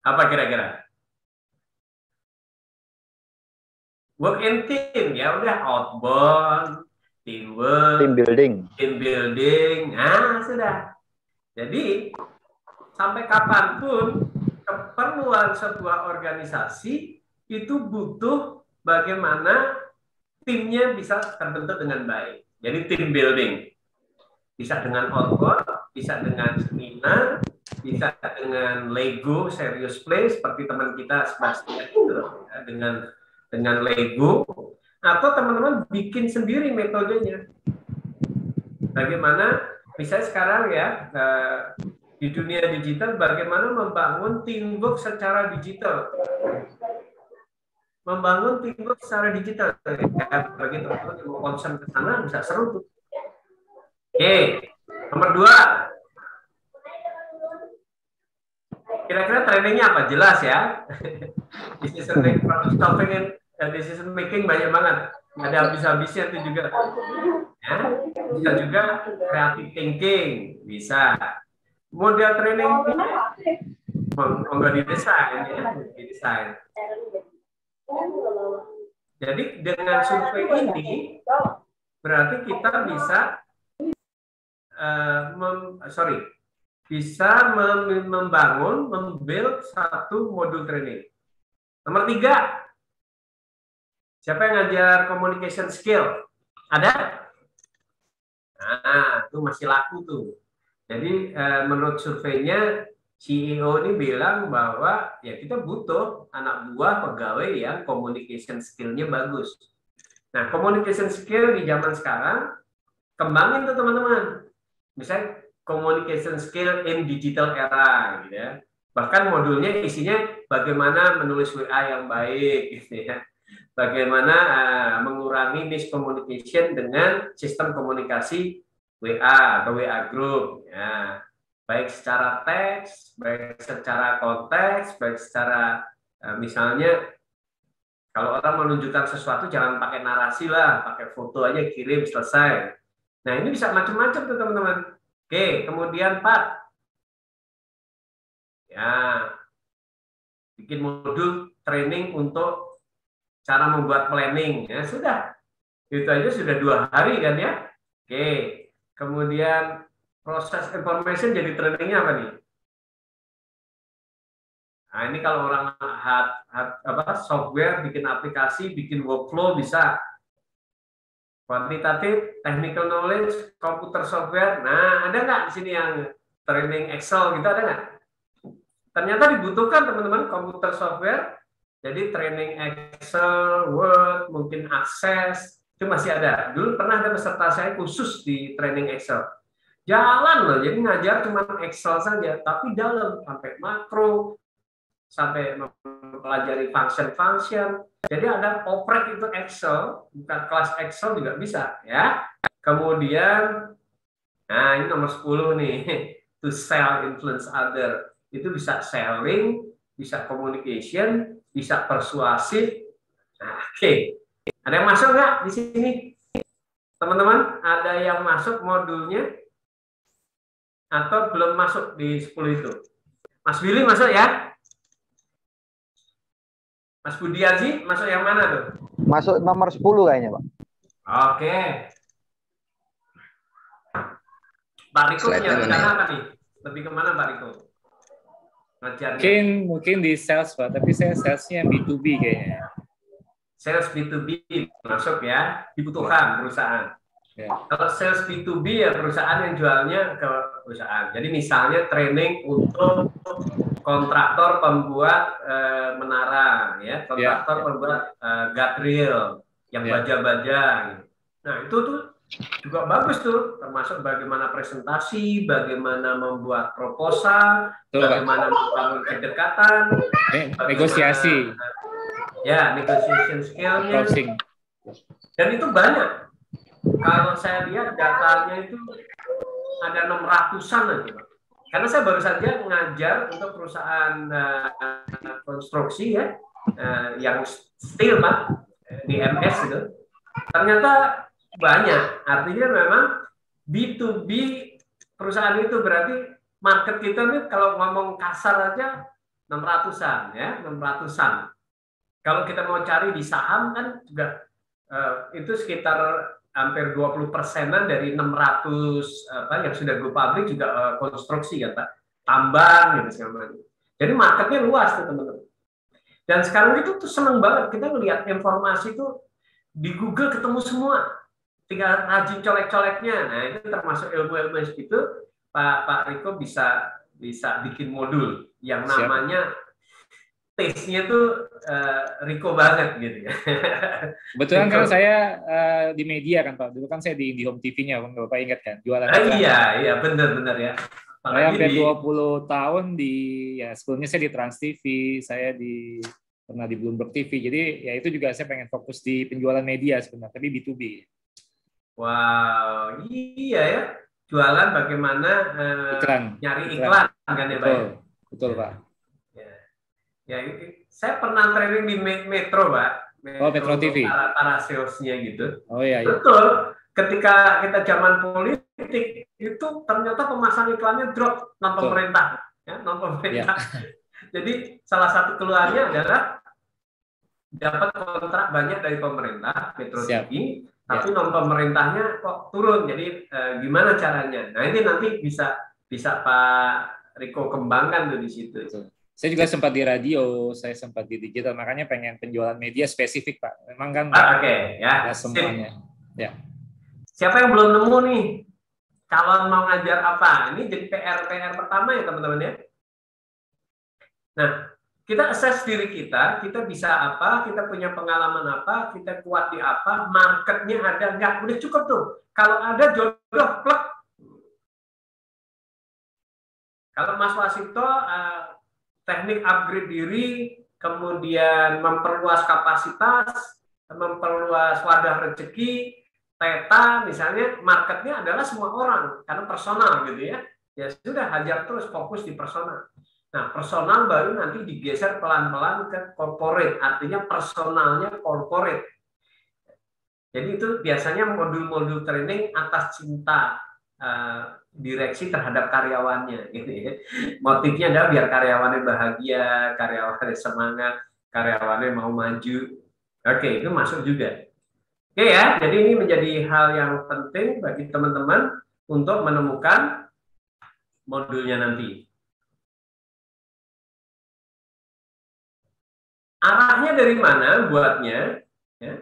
Apa kira-kira? Work in team, ya udah outbound, teamwork, team building, nah sudah. Jadi sampai kapanpun keperluan sebuah organisasi itu butuh bagaimana timnya bisa terbentuk dengan baik. Jadi team building bisa dengan outbound, bisa dengan seminar, bisa dengan Lego serious play seperti teman kita Sebastian itu dengan Lego, atau teman-teman bikin sendiri metodenya. Bagaimana misalnya sekarang ya di dunia digital, bagaimana membangun teamwork secara digital. Membangun teamwork secara digital. Ya, bagi teman-teman yang mau concern ke sana bisa seru tuh. Oke, nomor 2. Kira-kira trainingnya apa? Jelas ya. Decision making banyak banget. Ada habis-habisnya itu juga. Ya, bisa juga creative thinking, bisa. Model training enggak didesain ya, didesain. Jadi dengan survei ini berarti kita bisa membuild satu modul training. Nomor 3, siapa yang ngajar communication skill? Ada? Nah, itu masih laku tuh. Jadi menurut surveinya CEO ini bilang bahwa ya kita butuh anak buah pegawai yang communication skill-nya bagus. Nah, communication skill di zaman sekarang kembangin tuh teman-teman. Misalnya communication skill in digital era gitu ya. Bahkan modulnya isinya bagaimana menulis WA yang baik gitu ya. Bagaimana mengurangi miscommunication dengan sistem komunikasi WA atau WA group ya. Baik secara teks, baik secara konteks, baik secara misalnya kalau orang menunjukkan sesuatu jangan pakai narasi lah, pakai foto aja kirim selesai. Nah, ini bisa macam-macam tuh teman-teman. Oke, kemudian 4. Ya, bikin modul training untuk cara membuat planning. Ya, sudah. Itu aja sudah 2 hari kan ya. Oke, kemudian proses information jadi trainingnya apa nih? Nah, ini kalau orang software, bikin aplikasi, bikin workflow bisa. Kuantitatif, technical knowledge, computer software. Nah, ada nggak di sini yang training Excel gitu, ada nggak? Ternyata dibutuhkan teman-teman computer software. Jadi training Excel, Word, mungkin Access, itu masih ada. Dulu pernah ada peserta saya khusus di training Excel. Jalan loh, jadi ngajar cuma Excel saja, tapi dalam sampai makro, sampai mempelajari function-function. Jadi ada operate itu Excel, bukan kelas Excel juga bisa ya. Kemudian, nah ini nomor 10 nih, to sell, influence other. Itu bisa selling, bisa communication, bisa persuasif. Nah, oke. Ada yang masuk nggak di sini? Teman-teman, ada yang masuk modulnya? Atau belum masuk di 10 itu? Mas Billy masuk ya? Mas Budiarji masuk yang mana tuh? Masuk nomor 10 kayaknya, Pak. Oke. Pak Riko punya rencana apa nih? Lebih kemana Pak Riko? Ngajarnya. Mungkin di sales, Pak, tapi saya salesnya yang B2B kayaknya. Sales B2B masuk ya, dibutuhkan perusahaan. Ya. Kalau sales B2B ya perusahaan yang jualnya ke perusahaan. Jadi misalnya training untuk kontraktor pembuat menara, ya, kontraktor pembuat guardrail yang baja-baja. Gitu. Nah itu tuh juga bagus tuh, termasuk bagaimana presentasi, bagaimana membuat proposal, bagaimana membangun kedekatan, negosiasi, ya negotiation skill-nya, dan itu banyak. Kalau saya lihat datanya itu ada 600-an aja, Pak. Karena saya baru saja mengajar untuk perusahaan konstruksi ya, yang steel Pak, di MS itu. Ternyata banyak. Artinya memang B2B perusahaan itu berarti market kita nih kalau ngomong kasar aja 600-an ya, 600-an. Kalau kita mau cari di saham kan juga itu sekitar hampir 20%-an dari 600 yang sudah go public juga konstruksi ya Pak, tambang gitu segala macam. Jadi marketnya luas tuh teman-teman. Dan sekarang itu tuh seneng banget kita melihat informasi itu di Google ketemu semua, tinggal rajin colek-coleknya. Nah itu termasuk ilmu-ilmu itu Pak Riko bisa bikin modul yang namanya taste-nya tuh Riko banget gitu ya. Betulan kan saya di media kan Pak. Dulu kan saya di Home TV-nya, Bapak ingat kan? Jualan. Iya, benar-benar ya. Saya hampir 20 tahun sebelumnya saya di Trans TV, saya pernah di Bloomberg TV. Jadi ya itu juga saya pengen fokus di penjualan media sebenarnya, tapi B2B. Wow, iya ya. Jualan bagaimana nyari iklan kan ya Pak? Betul Pak. Ya, saya pernah training di Metro, Pak. Metro TV. Para salesnya gitu. Oh iya. Betul. Ketika kita zaman politik itu ternyata pemasang iklannya drop non pemerintah, ya non pemerintah. Jadi salah satu keluarnya adalah dapat kontrak banyak dari pemerintah Metro TV, tapi non pemerintahnya kok turun. Jadi gimana caranya? Nah ini nanti bisa Pak Riko kembangkan tuh di situ. Saya juga sempat di radio, saya sempat di digital, makanya pengen penjualan media spesifik Pak. Memang kan ya semuanya. Ya. Siapa yang belum nemu nih calon mau ngajar apa? Ini jadi PR pertama ya teman-teman ya. Nah, kita assess diri kita bisa apa, kita punya pengalaman apa, kita kuat di apa, marketnya ada nggak? Udah cukup tuh. Kalau ada jodoh, plek. Kalau Mas Wasito teknik upgrade diri, kemudian memperluas kapasitas, memperluas wadah rezeki, peta misalnya, marketnya adalah semua orang, karena personal gitu ya. Ya sudah, hajar terus, fokus di personal. Nah, personal baru nanti digeser pelan-pelan ke corporate, artinya personalnya corporate. Jadi itu biasanya modul-modul training atas cinta direksi terhadap karyawannya gitu ya. Motifnya adalah biar karyawannya bahagia, karyawannya semangat, karyawannya mau maju. Oke, itu masuk juga. Oke ya, jadi ini menjadi hal yang penting bagi teman-teman untuk menemukan modulnya nanti. Arahnya dari mana buatnya? Ya.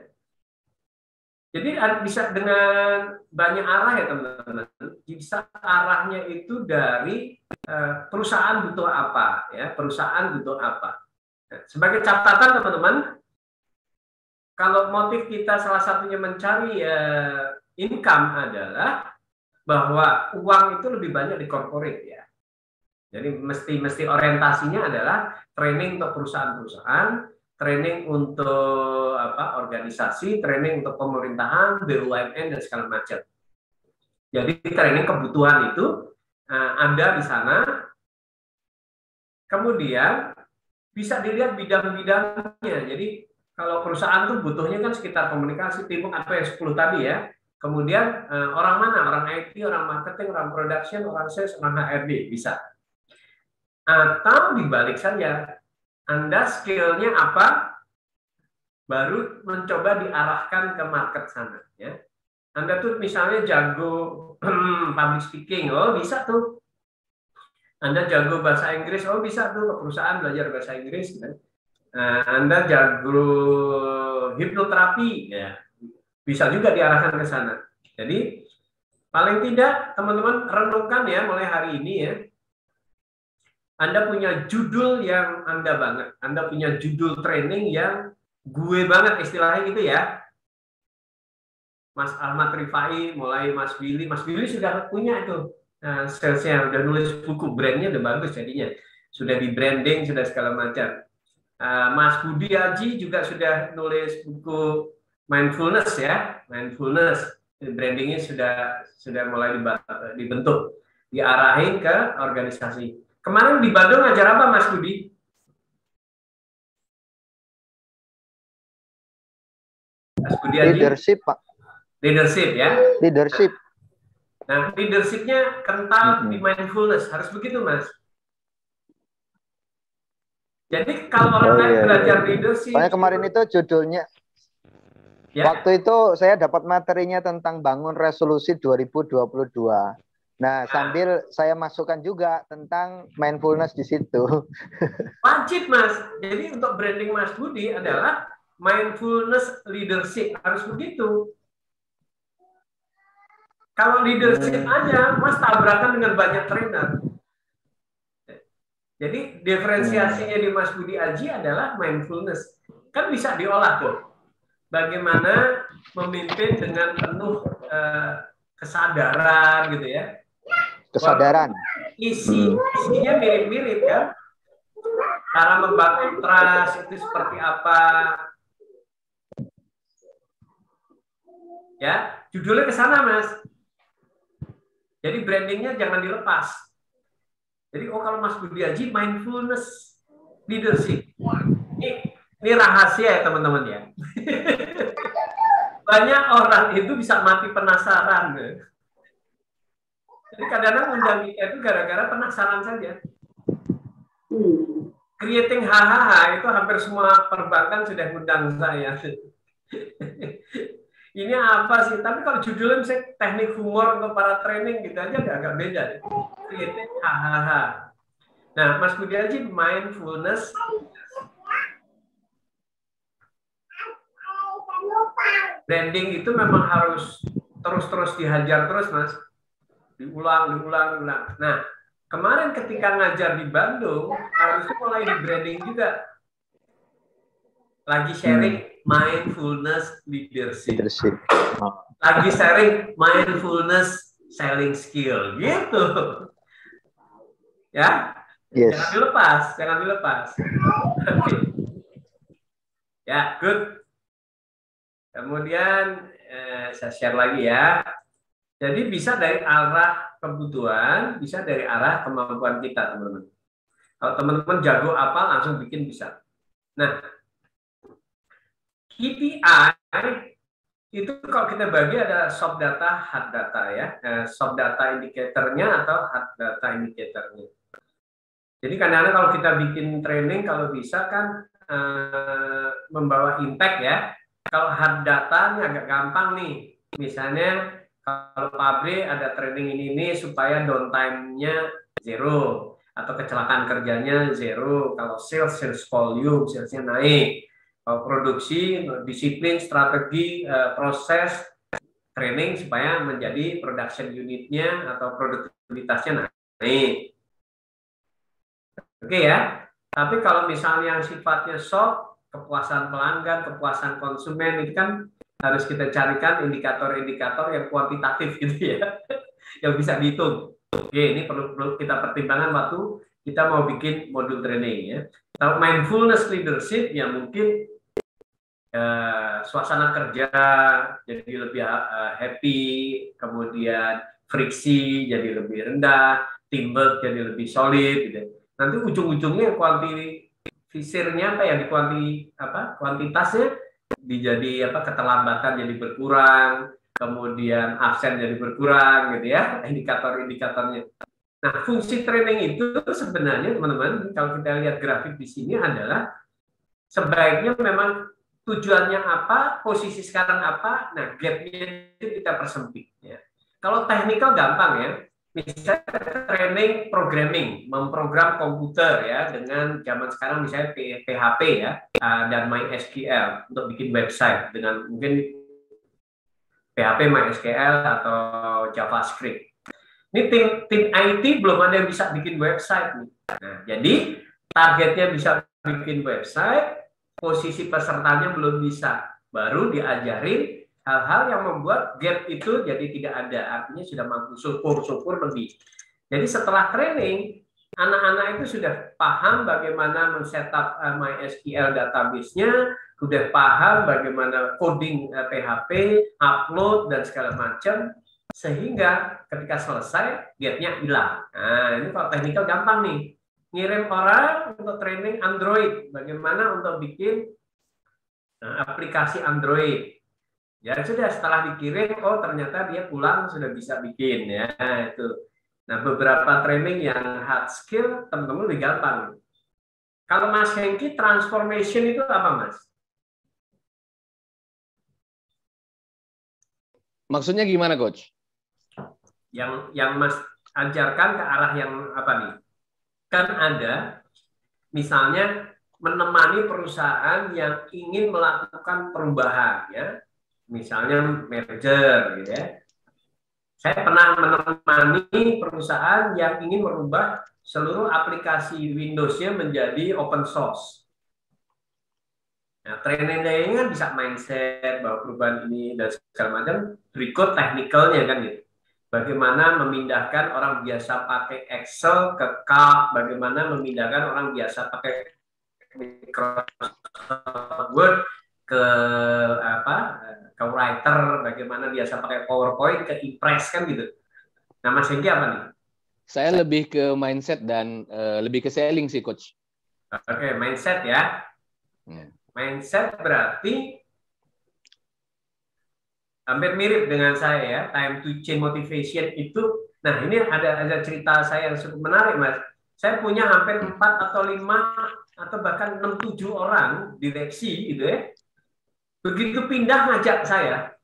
Jadi bisa dengan banyak arah ya teman-teman. Bisa arahnya itu dari perusahaan butuh apa, ya perusahaan butuh apa. Nah, sebagai catatan teman-teman, kalau motif kita salah satunya mencari income adalah bahwa uang itu lebih banyak di corporate ya. Jadi mesti orientasinya adalah training untuk perusahaan-perusahaan, training untuk organisasi, training untuk pemerintahan, BUMN dan segala macam. Jadi training kebutuhan itu ada di sana. Kemudian bisa dilihat bidang-bidangnya. Jadi kalau perusahaan tuh butuhnya kan sekitar komunikasi, teamwork atau yang 10 tadi ya. Kemudian orang mana? Orang IT, orang marketing, orang production, orang sales, orang HRD bisa. Atau dibalik saja. Anda skill-nya apa, baru mencoba diarahkan ke market sana. Ya. Anda tuh misalnya jago public speaking, oh bisa tuh. Anda jago bahasa Inggris, oh bisa tuh ke perusahaan belajar bahasa Inggris. Kan? Anda jago hipnoterapi, ya bisa juga diarahkan ke sana. Jadi paling tidak teman-teman renungkan ya mulai hari ini ya. Anda punya judul yang Anda banget. Anda punya judul training yang gue banget istilahnya gitu ya. Mas Ahmad Rifai, mulai Mas Billy. Mas Billy sudah punya itu salesnya, udah nulis buku, brandnya udah bagus jadinya. Sudah di branding, sudah segala macam. Mas Budi Aji juga sudah nulis buku mindfulness ya. Mindfulness. Brandingnya sudah mulai dibentuk. Diarahin ke organisasi. Kemarin di Bandung ngajar apa Mas Budi? Mas Budi Aji? Leadership, Pak. Leadership ya? Leadership. Nah, leadership-nya kental di mindfulness. Harus begitu, Mas. Jadi kalau orang lain belajar leadership... Soalnya kemarin itu judulnya, ya? Waktu itu saya dapat materinya tentang bangun resolusi 2022. Nah, sambil saya masukkan juga tentang mindfulness di situ. Wajib, Mas. Jadi untuk branding Mas Budi adalah mindfulness leadership. Harus begitu. Kalau leadership aja, Mas tabrakan dengan banyak trainer. Jadi diferensiasinya di Mas Budi Aji adalah mindfulness. Kan bisa diolah tuh. Bagaimana memimpin dengan penuh kesadaran gitu ya. Kesadaran. Isinya mirip-mirip kan. Cara membangun trust itu seperti apa. Ya, judulnya ke sana, Mas. Jadi brandingnya jangan dilepas. Jadi kalau Mas Budi Aji mindfulness leadership. Ini rahasia ya teman-teman ya. Banyak orang itu bisa mati penasaran. Jadi kadang-kadang undang kita itu gara-gara penasaran saja. Creating hahaha itu hampir semua perbankan sudah undang saya. Ini apa sih? Tapi kalau judulnya misalnya teknik humor untuk para training gitu aja agak beda. Creating hahaha. Nah, Mas Budi Aji mindfulness. Branding itu memang harus terus-terus dihajar terus, Mas. Diulang. Nah, kemarin ketika ngajar di Bandung, harusnya mulai di branding juga. Lagi sharing mindfulness leadership. Lagi sharing mindfulness selling skill, gitu. Ya, yes. Jangan dilepas. Ya, good. Kemudian saya share lagi ya. Jadi bisa dari arah kebutuhan, bisa dari arah kemampuan kita, teman-teman. Kalau teman-teman jago apa, langsung bikin bisa. Nah, KPI itu kalau kita bagi ada soft data, hard data ya. Soft data indikatornya atau hard data indikatornya. Jadi kadang-kadang kalau kita bikin training, kalau bisa kan membawa impact ya. Kalau hard data ini agak gampang nih. Misalnya kalau pabrik ada training ini supaya downtime-nya 0 atau kecelakaan kerjanya 0. Kalau sales volume, salesnya naik. produksi, disiplin, strategi, proses training supaya menjadi production unitnya atau produktivitasnya naik. Oke ya. Tapi kalau misalnya sifatnya soft, kepuasan pelanggan, kepuasan konsumen, itu kan harus kita carikan indikator-indikator yang kuantitatif gitu ya, yang bisa dihitung. Oke, ini perlu kita pertimbangkan waktu kita mau bikin modul training ya. Kalau mindfulness leadership ya mungkin suasana kerja jadi lebih happy, kemudian friksi jadi lebih rendah, teamwork jadi lebih solid gitu. Nanti ujung-ujungnya kuantitasnya kuantitasnya dijadi keterlambatan jadi berkurang, kemudian absen jadi berkurang gitu ya, indikator-indikatornya. Nah, fungsi training itu sebenarnya teman-teman kalau kita lihat grafik di sini adalah sebaiknya memang tujuannya apa, posisi sekarang apa, nah gap-nya itu kita persempit. Ya. Kalau teknikal gampang ya, misalnya training programming, memprogram komputer ya, dengan zaman sekarang misalnya PHP ya, dan MySQL untuk bikin website dengan mungkin PHP, MySQL atau JavaScript. Ini tim IT belum ada yang bisa bikin website nih. Nah, jadi targetnya bisa bikin website, posisi pesertanya belum bisa, baru diajarin hal-hal yang membuat gap itu jadi tidak ada, artinya sudah mampu syukur lebih. Jadi setelah training, anak-anak itu sudah paham bagaimana men-setup MySQL database-nya, sudah paham bagaimana coding PHP, upload dan segala macam, sehingga ketika selesai gap-nya hilang. Nah, ini kalau teknikal gampang nih. Ngirim orang untuk training Android, bagaimana untuk bikin aplikasi Android. Ya sudah, setelah dikirim, oh ternyata dia pulang sudah bisa bikin ya itu. Nah, beberapa training yang hard skill teman-teman lebih gampang. Kalau Mas Hengki, transformation itu apa Mas? Maksudnya gimana Coach? Yang Mas ajarkan ke arah yang apa nih? Kan ada misalnya menemani perusahaan yang ingin melakukan perubahan ya, misalnya merger gitu ya. Saya pernah menemani perusahaan yang ingin merubah seluruh aplikasi Windows-nya menjadi open source. Nah, trainingnya kan bisa mindset bahwa perubahan ini dan segala macam, berikut teknikalnya kan gitu. Bagaimana memindahkan orang biasa pakai Excel ke Calc, bagaimana memindahkan orang biasa pakai Microsoft Word ke ke Writer, bagaimana biasa pakai PowerPoint ke Impress kan gitu. Nah, Mas Hengki apa nih? Saya lebih ke mindset dan lebih ke selling sih Coach. Oke, mindset ya. Mindset berarti hampir mirip dengan saya ya, time to change motivation itu. Nah, ini ada cerita saya yang cukup menarik, Mas. Saya punya hampir 4 atau 5 atau bahkan 6-7 orang direksi gitu ya. Begitu pindah ngajak saya.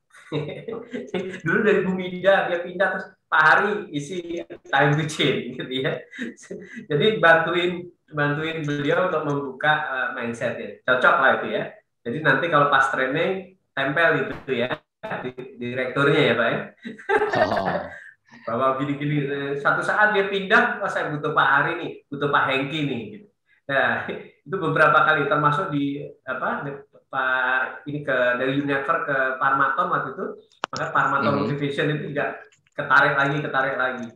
Dulu dari Bumida dia pindah, terus Pak Hari isi time to change gitu ya. Jadi bantuin beliau untuk membuka mindset ya. Cocok lah itu ya. Jadi nanti kalau pas training tempel itu ya. Direkturnya ya Pak ya. Bahwa gini-gini, satu saat dia pindah, oh saya butuh Pak Hari nih, butuh Pak Hengki nih gitu. Nah, itu beberapa kali termasuk di Pak ini dari Unilever ke Parmaton waktu itu, maka Parmaton Motivation itu juga ketarik lagi.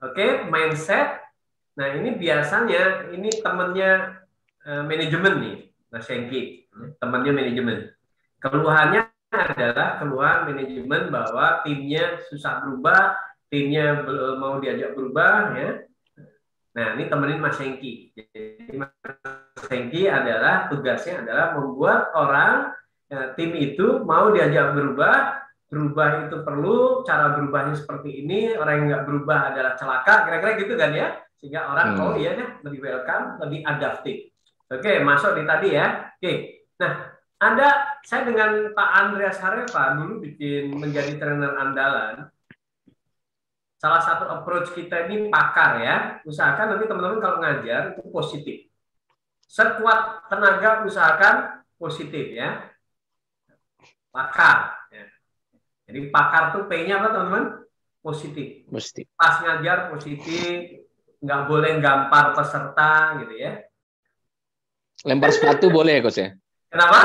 Oke, mindset. Nah, ini biasanya ini temannya manajemen nih, Mas Hengki, temannya manajemen. Keluhannya adalah keluhan manajemen bahwa timnya susah berubah, timnya belum mau diajak berubah ya. Nah, ini temenin Mas Hengki. Jadi Mas Hengki adalah tugasnya adalah membuat orang tim itu mau diajak berubah itu perlu, cara berubahnya seperti ini, orang yang nggak berubah adalah celaka, kira-kira gitu kan ya, sehingga orang oh iya deh, lebih welcome, lebih adaptif. Oke, masuk di tadi ya. Oke, nah saya dengan Pak Andreas Hareva dulu bikin menjadi trainer andalan. Salah satu approach kita ini pakar ya, usahakan nanti teman-teman kalau ngajar itu positif. Sekuat tenaga usahakan positif ya. Pakar. Ya. Jadi pakar tuh P-nya apa teman-teman? Positif. Mesti. Pas ngajar positif, nggak boleh gampar peserta gitu ya. Lempar sepatu boleh ya, Coach ya? Kenapa?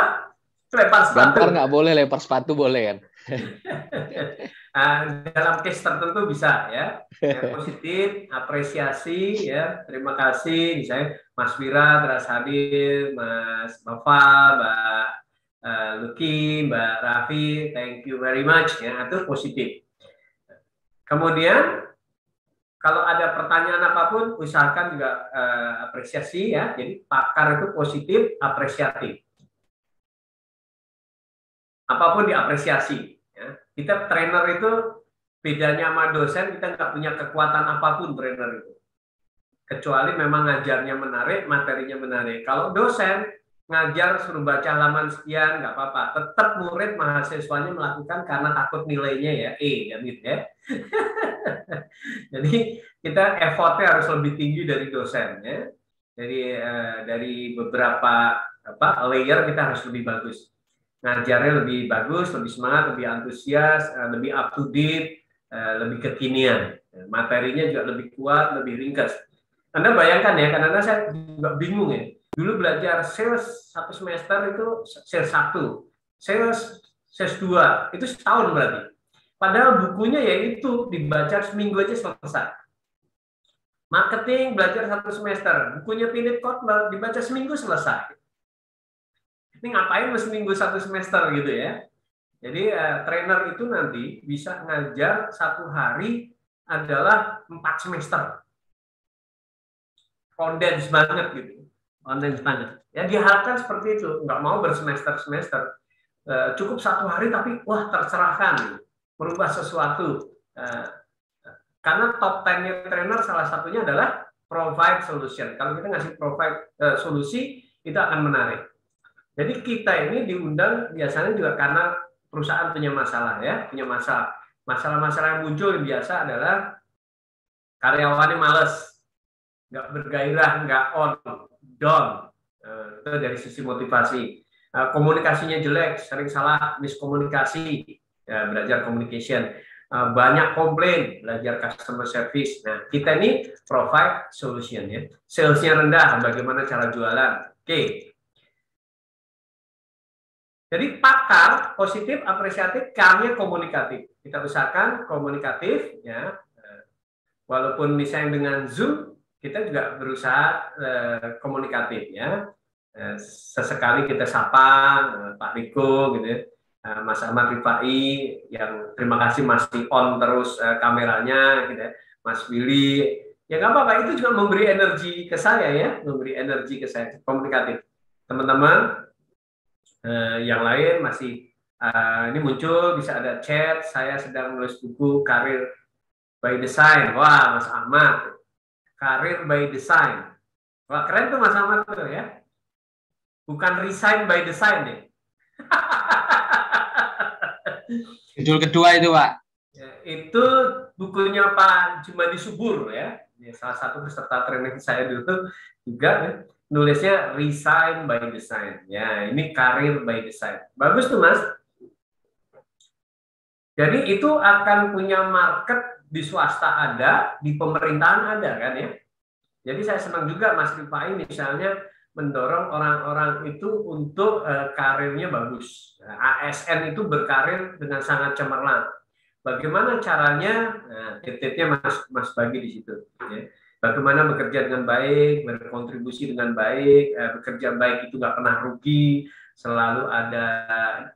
Lempar sepatu. Gampar nggak boleh, lempar sepatu boleh kan? Dalam case tertentu bisa ya. Positif, apresiasi ya, terima kasih misalnya Mas Wira telah hadir, Mas Noval, Mbak Lucky, Mbak Raffi, thank you very much ya, itu positif. Kemudian kalau ada pertanyaan apapun usahakan juga apresiasi ya. Jadi pakar itu positif, apresiatif. Apapun diapresiasi. Ya. Kita trainer itu bedanya sama dosen, kita nggak punya kekuatan apapun trainer itu. Kecuali memang ngajarnya menarik, materinya menarik. Kalau dosen ngajar suruh baca halaman sekian, nggak apa-apa. Tetap murid mahasiswanya melakukan karena takut nilainya ya E, gitu ya. Jadi kita effortnya harus lebih tinggi dari dosen ya. Jadi dari beberapa layer kita harus lebih bagus. Ngajarnya lebih bagus, lebih semangat, lebih antusias, lebih up to date, lebih kekinian. Materinya juga lebih kuat, lebih ringkas. Anda bayangkan ya, karena saya juga bingung ya. Dulu belajar sales 1 semester itu sales 1, sales 2, itu setahun berarti. Padahal bukunya ya itu dibaca seminggu aja selesai. Marketing belajar 1 semester, bukunya Philip Kotler dibaca seminggu selesai. Ini ngapain seminggu 1 semester gitu ya? Jadi trainer itu nanti bisa ngajar 1 hari adalah 4 semester. Kondens banget gitu. Kondens banget. Ya diharapkan seperti itu. Nggak mau bersemester-semester. Cukup 1 hari tapi wah tercerahkan. Merubah sesuatu. Karena top 10-nya trainer salah satunya adalah provide solution. Kalau kita ngasih provide solusi, itu akan menarik. Jadi kita ini diundang biasanya juga karena perusahaan punya masalah ya, punya masalah. Masalah-masalah yang muncul yang biasa adalah karyawannya males, nggak bergairah, nggak on, down. Itu dari sisi motivasi. Komunikasinya jelek, sering salah miskomunikasi, ya, belajar communication. Banyak komplain, belajar customer service. Nah, kita ini provide solution ya. Salesnya rendah, bagaimana cara jualan? Oke. Jadi pakar, positif, apresiatif, kami komunikatif. Kita usahakan komunikatif, ya. Walaupun misalnya dengan Zoom, kita juga berusaha komunikatif, ya. Sesekali kita sapa Pak Riko, gitu ya. Mas Ahmad Rifai, yang terima kasih masih on terus kameranya, gitu ya. Mas Willy, ya nggak apa-apa, itu juga memberi energi ke saya, ya. Memberi energi ke saya, komunikatif. Teman-teman, yang lain masih ini muncul, bisa ada chat, saya sedang menulis buku Karir by Design. Wah, Mas Ahmad, Karir by Design. Wah, keren tuh Mas Ahmad tuh ya. Bukan Resign by Design nih. Judul kedua itu, Pak. Ya, itu bukunya Pak Jumadi Subur ya. Salah satu peserta training saya dulu juga ya. Nulisnya Resign by Design. Ya, ini Karir by Design. Bagus tuh, Mas. Jadi itu akan punya market di swasta ada, di pemerintahan ada kan ya. Jadi saya senang juga Mas Rifai misalnya mendorong orang-orang itu untuk karirnya bagus. ASN itu berkarir dengan sangat cemerlang. Bagaimana caranya? Nah, tips-tipsnya Mas bagi di situ. Ya. Bagaimana bekerja dengan baik, berkontribusi dengan baik, bekerja baik itu nggak pernah rugi, selalu ada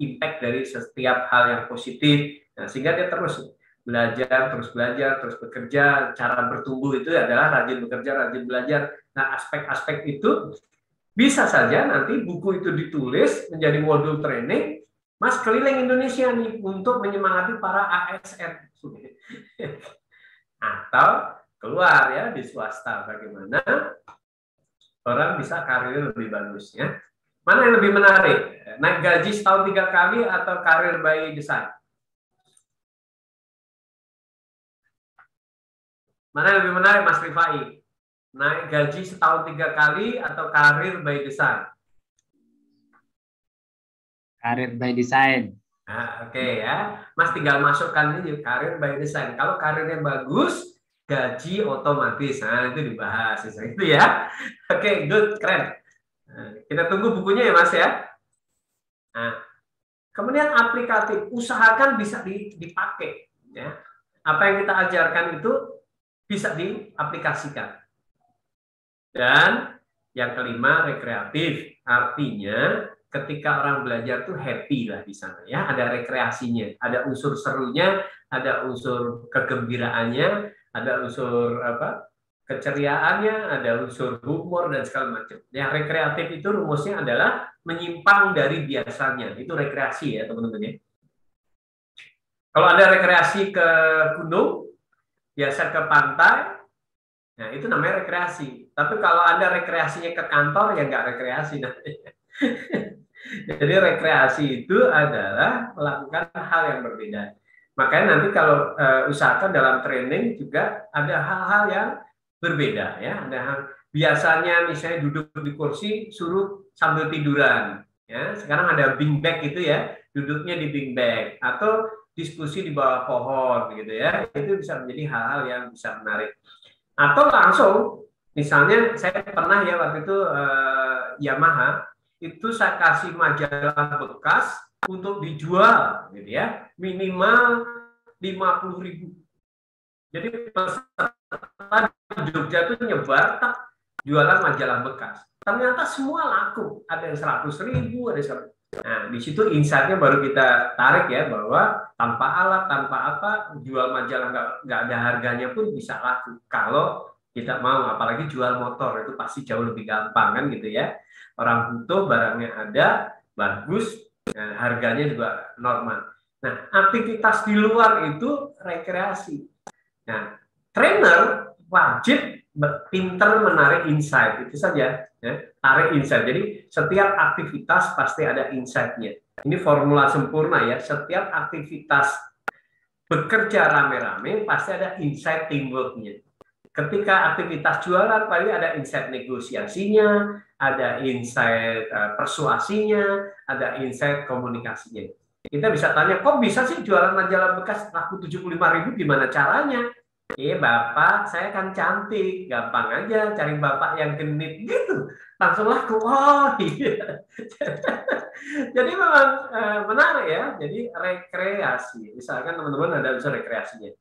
impact dari setiap hal yang positif. Nah, sehingga dia terus belajar, terus bekerja. Cara bertumbuh itu adalah rajin bekerja, rajin belajar. Nah, aspek-aspek itu bisa saja nanti buku itu ditulis menjadi modul training, Mas keliling Indonesia nih untuk menyemangati para ASN. Atau keluar ya di swasta, bagaimana orang bisa karir lebih bagus ya. Mana yang lebih menarik? Naik gaji setahun 3 kali atau karir by design? Mana yang lebih menarik Mas Rifai? Naik gaji setahun 3 kali atau karir by design? Karir by design. Nah, oke ya. Mas tinggal masukkan ini karir by design. Kalau karirnya bagus, gaji otomatis. Nah, itu dibahas. Itu ya. Oke, good, keren. Nah, kita tunggu bukunya ya, Mas ya. Nah, kemudian aplikatif. Usahakan bisa dipakai. Ya. Apa yang kita ajarkan itu bisa diaplikasikan. Dan yang kelima, rekreatif. Artinya ketika orang belajar tuh happy lah di sana ya, ada rekreasinya, ada unsur serunya, ada unsur kegembiraannya, ada unsur keceriaannya, ada unsur humor dan segala macam. Ya, rekreatif itu rumusnya adalah menyimpang dari biasanya. Itu rekreasi ya, teman-teman ya. Kalau ada rekreasi ke gunung, biasa ke pantai, nah itu namanya rekreasi. Tapi kalau Anda rekreasinya ke kantor, ya nggak rekreasi namanya. Jadi rekreasi itu adalah melakukan hal yang berbeda. Makanya nanti kalau usahakan dalam training juga ada hal-hal yang berbeda ya. Ada hal, biasanya misalnya duduk di kursi suruh sambil tiduran. Ya, sekarang ada beanbag gitu ya, duduknya di beanbag atau diskusi di bawah pohon gitu ya. Itu bisa menjadi hal-hal yang bisa menarik. Atau langsung, misalnya saya pernah ya waktu itu Yamaha itu saya kasih majalah bekas untuk dijual, gitu ya, minimal 50.000. Jadi peserta di Jogja itu nyebar tak jualan majalah bekas. Ternyata semua laku, ada yang 100.000, ada yang 100. Nah, di situ insight-nya baru kita tarik ya, bahwa tanpa alat, tanpa apa, jual majalah nggak ada harganya pun bisa laku. Kalau kita mau, apalagi jual motor itu pasti jauh lebih gampang kan gitu ya. Orang butuh, barangnya ada, bagus, harganya juga normal. Nah, aktivitas di luar itu rekreasi. Nah, trainer wajib pinter menarik insight, itu saja. Ya. Tarik insight. Jadi, setiap aktivitas pasti ada insight-nya. Ini formula sempurna ya. Setiap aktivitas bekerja rame-rame pasti ada insight teamwork-nya. Ketika aktivitas jualan, paling ada insight negosiasinya, ada insight persuasinya, ada insight komunikasinya. Kita bisa tanya, kok bisa sih jualan majalah bekas laku 75.000, gimana caranya? Bapak, saya kan cantik, gampang aja cari bapak yang genit gitu, langsung laku. Oh iya. Jadi memang menarik ya. Jadi rekreasi, misalkan teman-teman ada unsur rekreasinya.